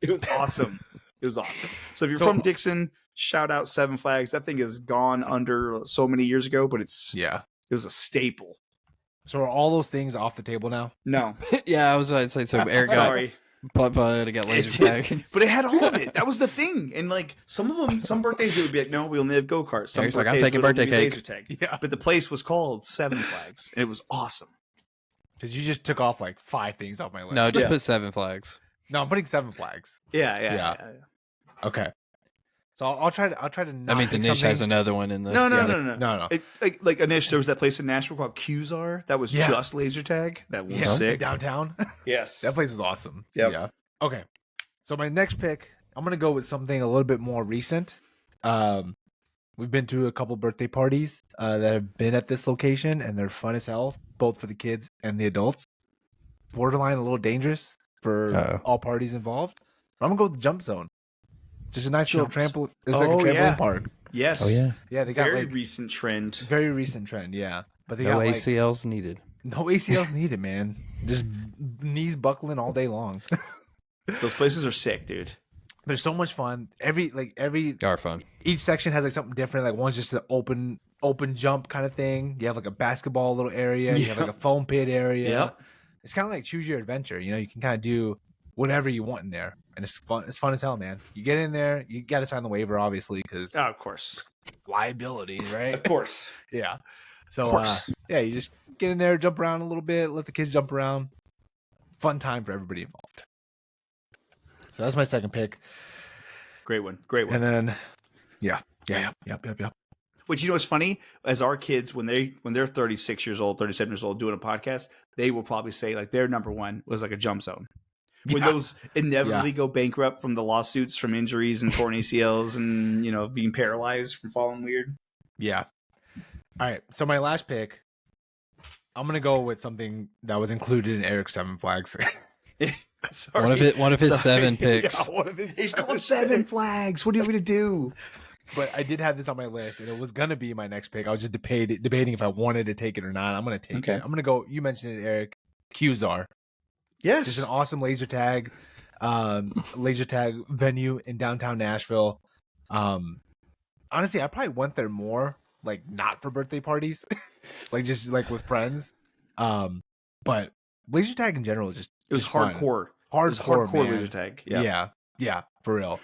it was awesome. It was awesome. So if you're from Dixon, shout out Seven Flags. That thing is gone under so many years ago, but it was a staple. So are all those things off the table now? No, Yeah, I'd say so. Eric got sorry, putt-putt, I got laser tag. but it had all of it. That was the thing. And like some of them, some birthdays it would be like, no, we only have go karts. Some Eric's like, I'm birthdays taking would only birthday be cake. laser tag. Yeah. But the place was called Seven Flags, and it was awesome. Because you just took off like 5 things off my list. No, just Yeah. put 7 flags. No, I'm putting 7 flags. Yeah. Okay. So I'll try to not I mean, pick Danish something. has another one in the. No. No. Like Anish, there was that place in Nashville called Qzar that was just laser tag. That was Yeah, sick. downtown. Yes. That place is awesome. Yep. Yeah. Okay. So my next pick, I'm gonna go with something a little bit more recent. We've been to a couple birthday parties that have been at this location, and they're fun as hell, both for the kids and the adults. Borderline a little dangerous for all parties involved. But I'm gonna go with the Jump Zone. Just a nice little trampoline. It's like a trampoline park. Yes. Oh, yeah. Yeah, they got Very like recent trend. very recent trend. Yeah, but they No got like ACLs needed. no ACLs needed, man. Just knees buckling all day long. Those places are sick, dude. They're so much fun. Every They are fun. each section has like something different. Like one's just an open jump kind of thing. You have like a basketball little area. You have like a foam pit area. Yep. It's kind of like choose your adventure. You know, you can kind of do whatever you want in there, and it's fun. It's fun as hell, man. You get in there, you got to sign the waiver, obviously, because Oh, of course. liability, right? Of course. Yeah. So Of course. yeah, you just get in there, jump around a little bit, let the kids jump around. Fun time for everybody involved. So that's my second pick. Great one. Great one. And then yep. Which, you know what's funny? As our kids, when they're 36 years old, 37 years old, doing a podcast, they will probably say like their number one was like a Jump Zone. When those inevitably go bankrupt from the lawsuits, from injuries and torn ACLs, and being paralyzed from falling weird. Yeah. All right. So my last pick, I'm gonna go with something that was included in Eric's 7 Flags. Sorry. One of his 7 picks. Yeah, one of his He's called Seven Flags. What do you want me to do? But I did have this on my list, and it was gonna be my next pick. I was just debating if I wanted to take it or not. I'm gonna take it. I'm gonna go. You mentioned it, Eric. Qzar. Yes. It's an awesome laser tag venue in downtown Nashville. Honestly, I probably went there more, like not for birthday parties, like just like with friends. But laser tag in general is just It was fun. hardcore. Hardcore man. laser tag. Yeah. Yeah, for real.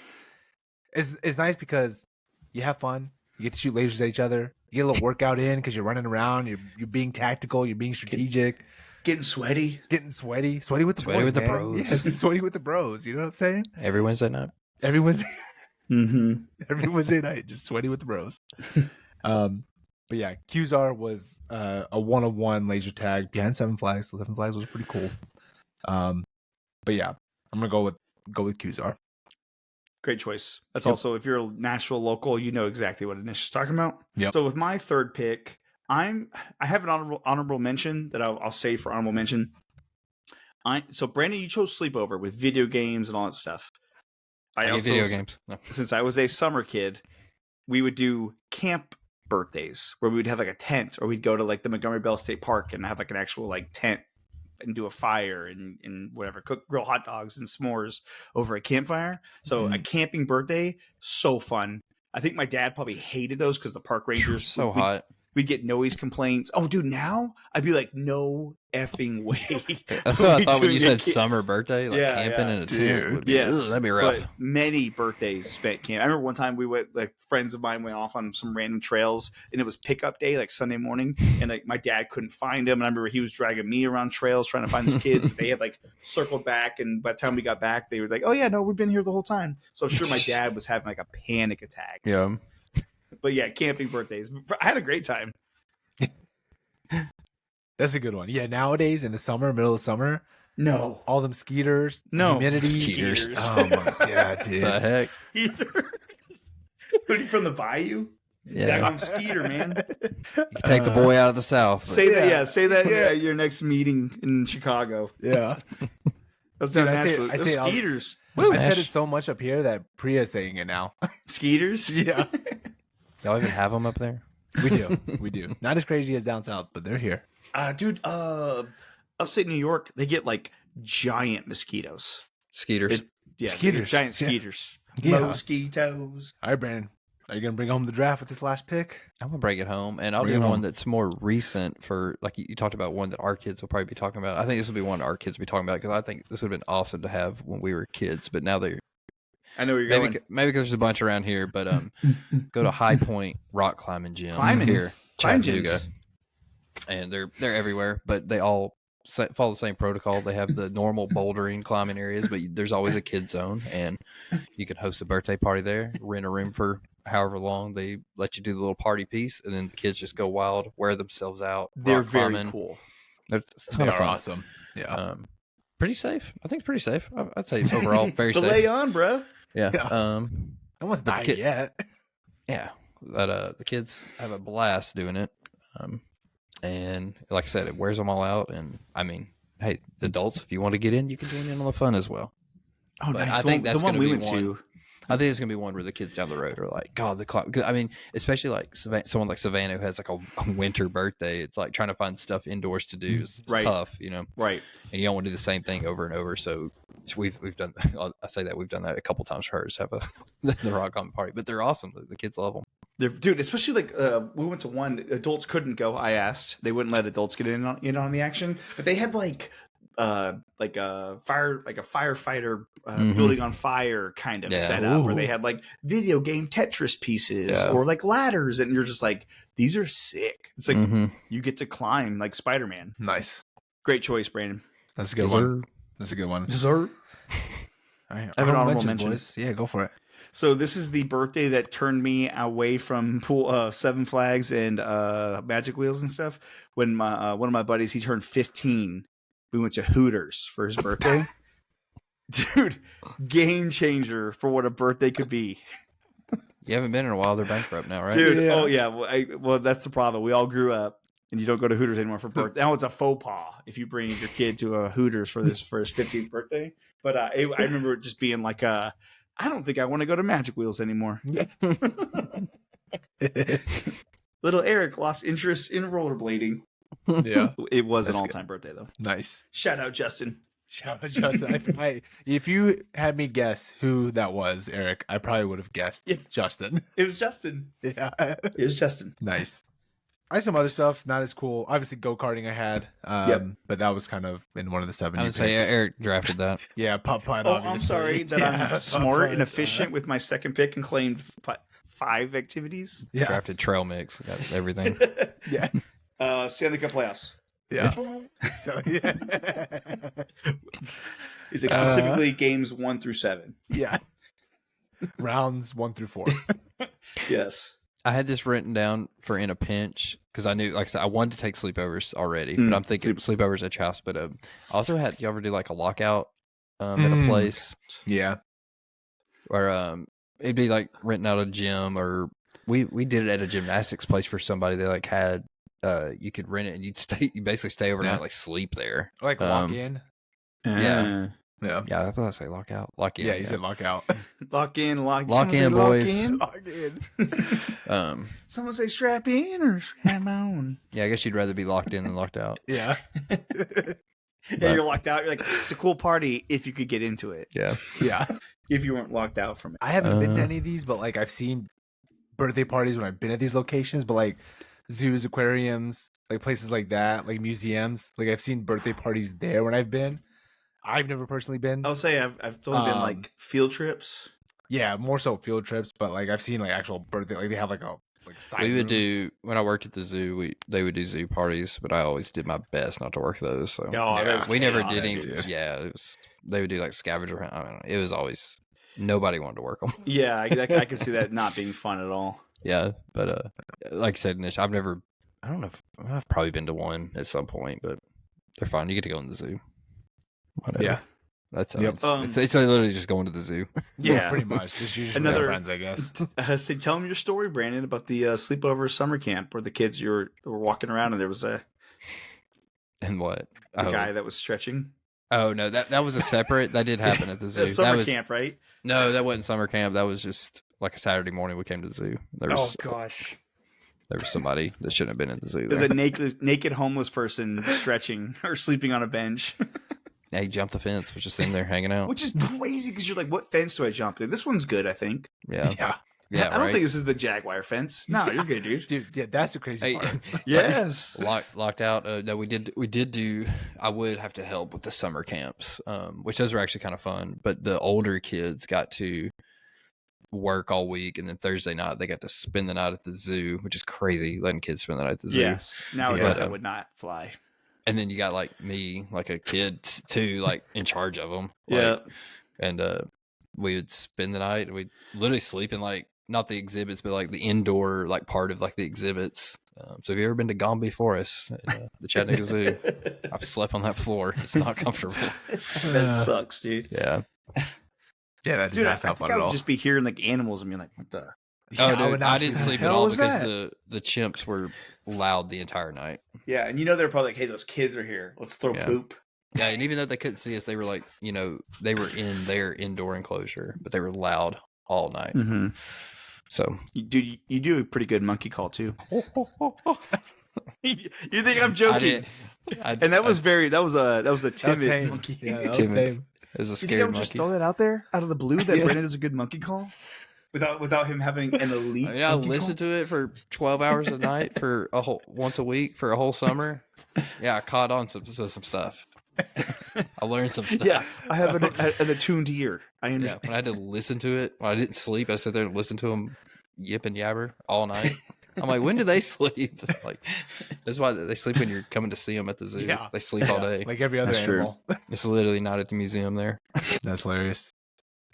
It's nice because you have fun. You get to shoot lasers at each other. You get a little workout in because you're running around. You're being tactical. You're being strategic. Getting sweaty. Sweaty with the bros. Yes, sweaty with the bros. You know what I'm saying? Every Wednesday night. Every Wednesday night, just sweaty with the bros. But yeah, Qzar was a 1-of-1 laser tag behind 7 Flags. 7 Flags was pretty cool. But yeah, I'm gonna go with Qzar. Great choice. That's Yep. also, if you're a Nashville local, you know exactly what Anish is talking about. Yep. So with my third pick, I have an honorable mention that I'll save for honorable mention. So Brandon, you chose Sleepover with video games and all that stuff. I also, video games. No. Since I was a summer kid, we would do camp birthdays where we would have like a tent, or we'd go to like the Montgomery Bell State Park and have like an actual like tent and do a fire and whatever, grill hot dogs and s'mores over a campfire. So a camping birthday, so fun. I think my dad probably hated those because the park rangers hot. We'd get noise complaints. Oh, dude, now I'd be like, no effing way. That's what I thought when you said summer birthday, like camping in a tent would be, yes, that'd be rough. But many birthdays spent camping. I remember one time we went, like friends of mine went off on some random trails, and it was pickup day, like Sunday morning, and like my dad couldn't find him. And I remember he was dragging me around trails trying to find his kids, but they had like circled back, and by the time we got back, they were like, "Oh yeah, no, we've been here the whole time." So I'm sure my dad was having like a panic attack. Yeah. But yeah, camping birthdays. I had a great time. That's a good one. Yeah, nowadays in the summer, middle of summer, No. all them skeeters, No. humidity. Skeeters. Oh my god, dude. The heck? Skeeter. What are you from the bayou? Yeah. I'm Skeeter, man. You take the boy out of the South. but- Say that, yeah. Say that, yeah. Your next meeting in Chicago. Yeah. That's down Dude, I say- Nashville. I Those say I'll- Skeeters. I said it so much up here that Priya's saying it now. Skeeters? Yeah. Y'all even have them up there? We do. We do. Not as crazy as down south, but they're here. Dude, upstate New York, they get like giant mosquitoes. Skeeters. Yeah, Skeeters. Giant Yeah. skeeters. Yeah. Mosquitoes. All right, Brandon. Are you going to bring home the draft with this last pick? I'm gonna break it home, and I'll Bring do it one home. that's more recent. For like you talked about, one that our kids will probably be talking about. I think this will be one our kids will be talking about because I think this would have been awesome to have when we were kids. But now they're I know where you're maybe going. maybe because there's a bunch around here. But go to High Point Rock Climbing Gym Climbing. here, Climb Chattanooga, gyms. and they're everywhere. But they all follow the same protocol. They have the normal bouldering climbing areas, but there's always a kid zone, and you can host a birthday party there. Rent a room for however long they let you do the little party piece, and then the kids just go wild, wear themselves out. They're rock very climbing. cool. It's a ton They of are fun. awesome. Yeah. Pretty safe. I think it's pretty safe. I'd say overall very The safe. lay on, bro. Yeah. Yeah. No one's but the died kid- yet. Yeah. That the kids have a blast doing it. And like I said, it wears them all out. And I mean, hey, the adults, if you want to get in, you can join in on the fun as well. Oh, But nice. I think that's the one gonna we be went one. to. I think it's gonna be one where the kids down the road are like, God, I mean, especially like someone like Savannah who has like a winter birthday. It's like trying to find stuff indoors to do. It's Right. tough, you know. Right. And you don't want to do the same thing over and over. So we've done. I say that we've done that a couple times for hers. Have the rock climbing party, but they're awesome. The kids love them. Dude, especially like we went to one. Adults couldn't go. I asked. They wouldn't let adults get in on the action. But they had like a firefighter building on fire kind of setup, where they had like video game Tetris pieces or like ladders, and you're just like, these are sick. It's like you get to climb like Spider-Man. Nice. Great choice, Brandon. That's a good one. That's a good one. Dessert. All right. I have an honorable mentions, mention. boys. Yeah, go for it. So this is the birthday that turned me away from pool, Seven Flags and Magic Wheels and stuff. When my one of my buddies, he turned 15. We went to Hooters for his birthday. Dude, game changer for what a birthday could be. You haven't been in a while. They're bankrupt now, right? Dude, Yeah. oh yeah. Well, that's the problem. We all grew up. and you don't go to Hooters anymore for birthday. Now it's a faux pas if you bring your kid to a Hooters for his 15th birthday. But I remember it just being like, I don't think I want to go to Magic Wheels anymore. Little Eric lost interest in rollerblading. Yeah. It was That's an all-time birthday, though. Nice. Shout out, Justin. Shout out, Justin. If you had me guess who that was, Eric, I probably would have guessed Justin. It was Justin. Yeah. It was Justin. Nice. I had some other stuff, not as cool. Obviously, go-karting I had, but that was kind of in one of the 70s. I would say Eric drafted that. Yeah, putt-putt, Oh, obviously. I'm sorry that I'm smart and efficient with my second pick and claimed 5 activities. Yeah. Drafted trail mix. Got everything. Yeah. Stanley Cup playoffs. Yeah. So, yeah. Is it specifically games 1 through 7? Yeah. Rounds 1 through 4. Yes. I had this written down for in a pinch because I knew, like I said, I wanted to take sleepovers already, but I'm thinking sleepovers at your house. But I also had, you ever do like a lockout at a place? Yeah. Or it'd be like renting out a gym, or we did it at a gymnastics place for somebody. They like had you could rent it and you basically stay overnight, like sleep there, Like lock in. Yeah. Yeah. Yeah, I thought I say lock out, lock in. Yeah, you said lock out. Lock in, lock in, boys. Lock in. Someone say strap in or strap on. Yeah, I guess you'd rather be locked in than locked out. Yeah. Yeah, you're locked out. You're like, it's a cool party if you could get into it. Yeah. Yeah. If you weren't locked out from it. I haven't been to any of these, but like I've seen birthday parties when I've been at these locations, but like zoos, aquariums, like places like that, like museums. Like I've seen birthday parties there when I've been. I've never personally been. I'll say I've only been like field trips. Yeah, more so field trips, but like I've seen like actual birthday, like they have like a side We would room. do, when I worked at the zoo, they would do zoo parties, but I always did my best not to work those. So we never did any. Dude. Yeah, it was. They would do like scavenger hunt. I don't know. It was always nobody wanted to work them. Yeah, I can see that not being fun at all. Yeah, but like I said, Nish, I've never. I don't know if I've probably been to one at some point, but they're fun. You get to go in the zoo. Whatever. Yeah. That's Yep. it's literally just going to the zoo. Yeah, pretty much. Just usually Another- friends, I guess. So tell them your story, Brandon, about the sleepover summer camp where the kids were walking around and there was a And what? guy that was stretching. Oh no, that was a separate. That did happen at the zoo. Summer that was, camp, right? No, that wasn't summer camp. That was just like a Saturday morning. We came to the zoo. There was, gosh. There was somebody that shouldn't have been at the zoo. There's There. a naked homeless person stretching or sleeping on a bench. Yeah, he jumped the fence, was just in there hanging out. Which is crazy because you're like, what fence do I jump in? This one's good, I think. Yeah, Yeah. I don't think this is the Jaguar fence. No, you're good, dude. Dude, yeah, that's the crazy Hey, part. Yes. locked out. No, we did do. I would have to help with the summer camps, which those were actually kind of fun. But the older kids got to work all week, and then Thursday night they got to spend the night at the zoo, which is crazy, letting kids spend the night at the zoo. Yes. Nowadays, Yeah. I would not fly. And then you got like me, like a kid too, like in charge of them. Yeah. And we would spend the night. We'd literally sleep in like not the exhibits, but like the indoor like part of like the exhibits. So have you ever been to Gombe Forest, the Chattanooga Zoo? I've slept on that floor. It's not comfortable. That sucks, dude. Yeah. Yeah, that does Dude, I not sound think fun I at would all. just be hearing like animals and being like, what the? Oh, Yeah, dude, would not I didn't sleep at hell all was because that? the chimps were loud the entire night. Yeah, and they're probably like, hey, those kids are here. Let's throw Yeah. poop. Yeah, and even though they couldn't see us, they were like, they were in their indoor enclosure, but they were loud all night. Mm-hmm. So You do a pretty good monkey call too. You think I'm joking? And that was a timid tame. monkey. Yeah, that was Timid. tame. It was a Did you scary ever monkey. just throw that out there out of the blue that Brandon is a good monkey call? Without him having an elite. I listened to it for 12 hours a night for once a week for a whole summer. Yeah, I caught on some stuff. I learned some stuff. Yeah, I have an attuned ear. I Yeah, understand. when I had to listen to it, when I didn't sleep, I sat there and listened to them yip and yabber all night. I'm like, when do they sleep? Like, that's why they sleep when you're coming to see them at the zoo. Yeah. They sleep all day. Like every other That's true. animal. It's literally not at the museum there. That's hilarious.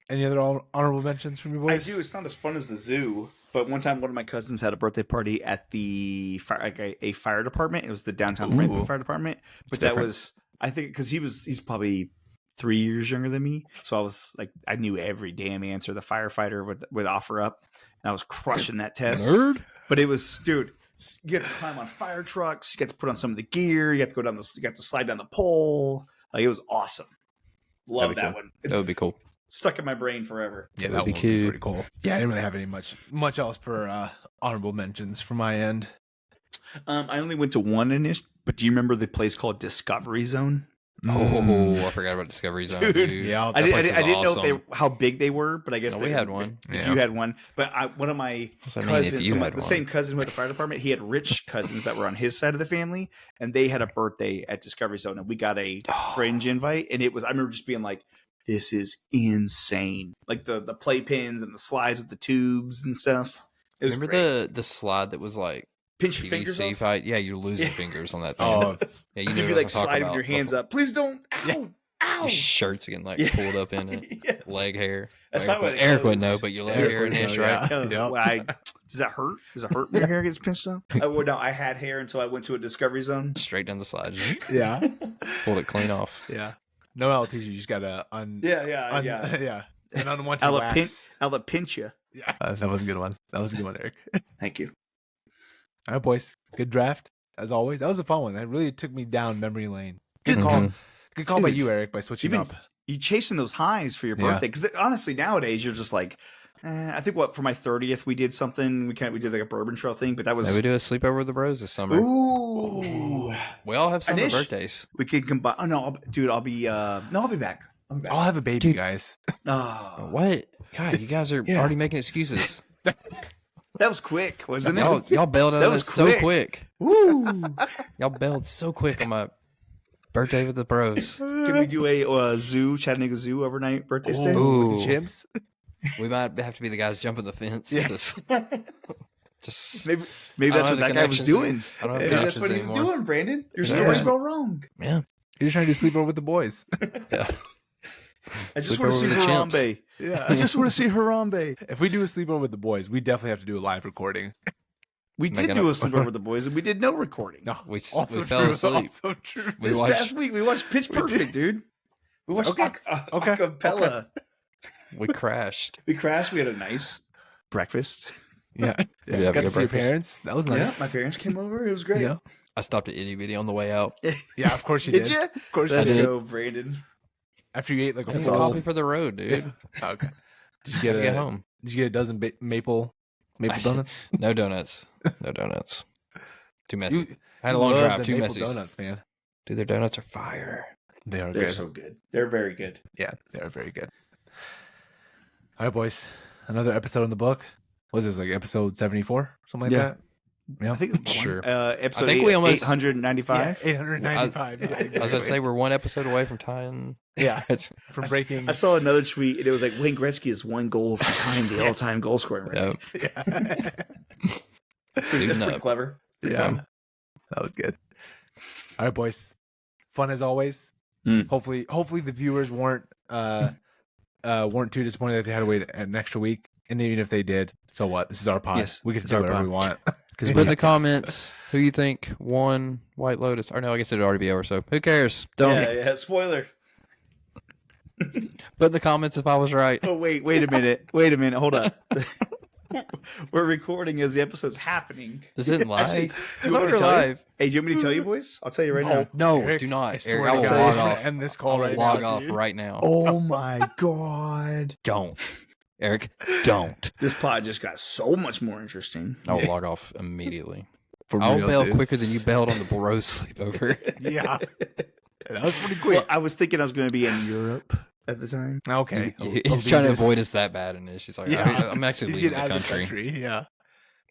Any other honorable mentions from you I boys? do. It's not as fun as the zoo, but one time one of my cousins had a birthday party at the a fire department. It was the downtown Franklin Fire Department, but that different. was I think because he's probably 3 years younger than me, so I was like I knew every damn answer the firefighter would offer up, and I was crushing that test. Nerd. But it was, dude, You get to climb on fire trucks. You get to put on some of the gear. You have to go down the. You got to slide down the pole. Like, it was awesome. Love that cool. one. That would be cool. Stuck in my brain forever. Yeah, That that would would be be cool. pretty cool. Yeah, I didn't really have any much else for honorable mentions from my end. I only went to one initial, but do you remember the place called Discovery Zone? Oh, I forgot about Discovery Zone, dude. Yeah, I place didn't was know if awesome. how big they were, but I guess No, they we were- had one. If Yeah. you had one, but one of my What's that mean, if cousins, you had the one? same cousin who had the fire department, he had rich cousins that were on his side of the family, and they had a birthday at Discovery Zone, and we got a fringe invite, and it was. I remember just being like, "This is insane!" Like the playpens and the slides with the tubes and stuff. It was Remember great. the slide that was like Pinch your fingers PVC off. fight? Yeah, you're losing Yeah. fingers on that thing. Oh, Yeah, you You'd knew be what like I'm talking sliding about your hands before. up. Please don't. Ow! Ow! Your shirt's getting like Yeah. pulled up in it. Yes. Leg hair. That's Eric, probably what it Eric would goes. know, but your leg Eric hair and would ish, know, right? yeah. Oh, well, does that hurt? Does it hurt when your hair gets pinched off? Well, no, I had hair until I went to a Discovery Zone. Straight down the side. yeah, Pulled it clean off. yeah. No alopecia. You just gotta Yeah, yeah. An unwanted wax. I'll pinch you. Yeah, that was a good one. That was a good one, Eric. Thank you. All right, boys. Good draft as always. That was a fun one. That really took me down memory lane. Good Good call. Mhm. Good call by Dude, you, Eric, by switching you've up. been- You chasing those highs for your Yeah. birthday? Because honestly, nowadays you're just like, I think for my 30th we did something. We did like a bourbon trail thing, but that was Maybe do a sleepover with the bros this summer. ooh. We all have summer Anish? birthdays. We could combine. Oh no, dude, I'll be back. I'll be back. I'll have a baby, Dude. guys. Oh, What? God, you guys are Yeah. already making excuses. that was quick, wasn't Y'all, it? y'all bailed on That us was so quick. quick. Woo! Y'all bailed so quick on my birthday with the bros. Can we do a Chattanooga Zoo overnight birthday stay? Ooh. With the chimps. We might have to be the guys jumping the fence. Yeah. Just maybe I don't that's have what the that guy was connections doing. I don't have Maybe that's connections what he was anymore. doing, Brandon. Your Yeah. story's all wrong. Yeah. You're just trying to do sleepover with the boys. Yeah. I just Sleep want to see over with the chimps. Harambe. Yeah. I just want to see Harambe. If we do a sleepover with the boys, we definitely have to do a live recording. We Making did do up- a sleepover with the boys, and we did no recording. No, We also fell true, asleep. Also true. We This watched- past week, we watched Pitch Perfect, dude. We watched Okay. Okay. acapella. We crashed. We crashed. We had a nice breakfast. Yeah. Did you have a Got to good see your breakfast? parents. That was Yeah, nice. my parents came over. It was great. Yeah. I stopped at Itty Bitty on the way out. Yeah, of course you Did did. you? Of course Let's you did. go, Brandon. After you ate like a That's full coffee for the road, dude. Okay. Did you Gotta get get a home. Did you get a dozen maple donuts? No donuts. No donuts. Too messy. You- I had a you long love drive. the Too maple messy. donuts, man. Dude, their donuts are fire. They are They're good. so good. They're very good. Yeah, they are very good. All right, boys. Another episode in the book. What is this, like episode 74? Something like Yeah. that? Yeah. I think it's Sure. episode I think we almost- 895. 895. Yeah, I was going to say we're one episode away from tying. yeah, It's, from breaking. I saw another tweet, and it was like Wayne Gretzky is one goal from tying the all-time goal scoring record. yeah. That's Suiting pretty up. clever. Yeah, that was good. All right, boys. Fun as always. Mm. Hopefully the viewers weren't too disappointed that they had to wait an extra week. And even if they did, so what? This is our pod. Yes, We can it's do our whatever pod. we want. Put in the comments who you think won White Lotus. Or no, I guess it'd already be over, so who cares? Don't. Yeah. Spoiler. Put in the comments if I was right. Oh wait a minute. Wait a minute. Hold on. We're recording as the episode's happening. This isn't live. Actually, do I you thought want me we're to tell you? live. Hey, do you want me to tell you, boys? I'll tell you right now. No, Eric, do I not. swear Eric, I to will God, log I'm gonna off. end this I call will right log now, off dude. right now. Oh my god. Don't. Eric, don't. This pod just got so much more interesting. I will log off immediately. For I'll real, bail dude. quicker than you bailed on the bros sleepover. Yeah, that was pretty quick. Well, I was thinking I was going to be in Europe at the time. Okay, He's trying to avoid us that bad, and she's like, Yeah. I'm actually He's leaving getting the out of country. Yeah,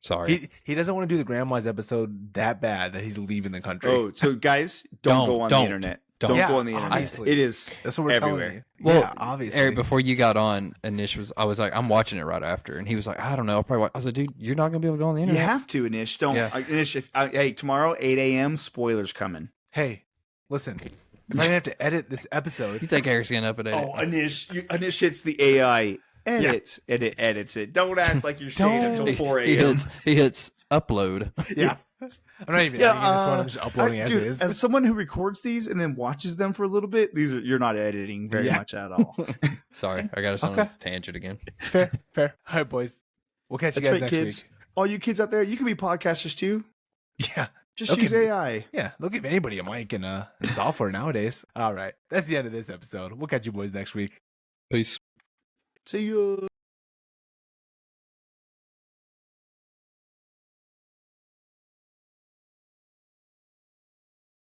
Sorry. he doesn't want to do the Grandma's episode that bad that he's leaving the country. Oh, so guys, don't go on the Don't. internet. Don't. Don't Yeah, go on the internet. obviously. It is. That's what we're everywhere. telling you. Well, yeah, obviously. Eric, before you got on, Anish I was like, I'm watching it right after, and he was like, I don't know, I'll probably watch. I was like, dude, you're not gonna be able to go on the You internet. have to, Anish. Don't. Yeah. Anish, hey, tomorrow, 8 a.m., spoilers coming. Hey, listen, I'm gonna have to edit this episode. You think Eric's getting up at 8? Oh, Anish hits the AI. Edits. And it edits it. Don't act like you're staying Don't. until 4 he a.m. hits upload. Yeah, I'm not even Yeah, editing this one. I'm just uploading as dude, is. as someone who records these and then watches them for a little bit, you're not editing very Yeah. much at all. Sorry, I got us on Okay. a tangent again. Fair. All right, boys. We'll catch you That's guys right, next kids. week. all you kids out there, you can be podcasters too. Yeah. Just Okay. use AI. Yeah, they'll give anybody a mic and software nowadays. All right, that's the end of this episode. We'll catch you boys next week. Peace. See you.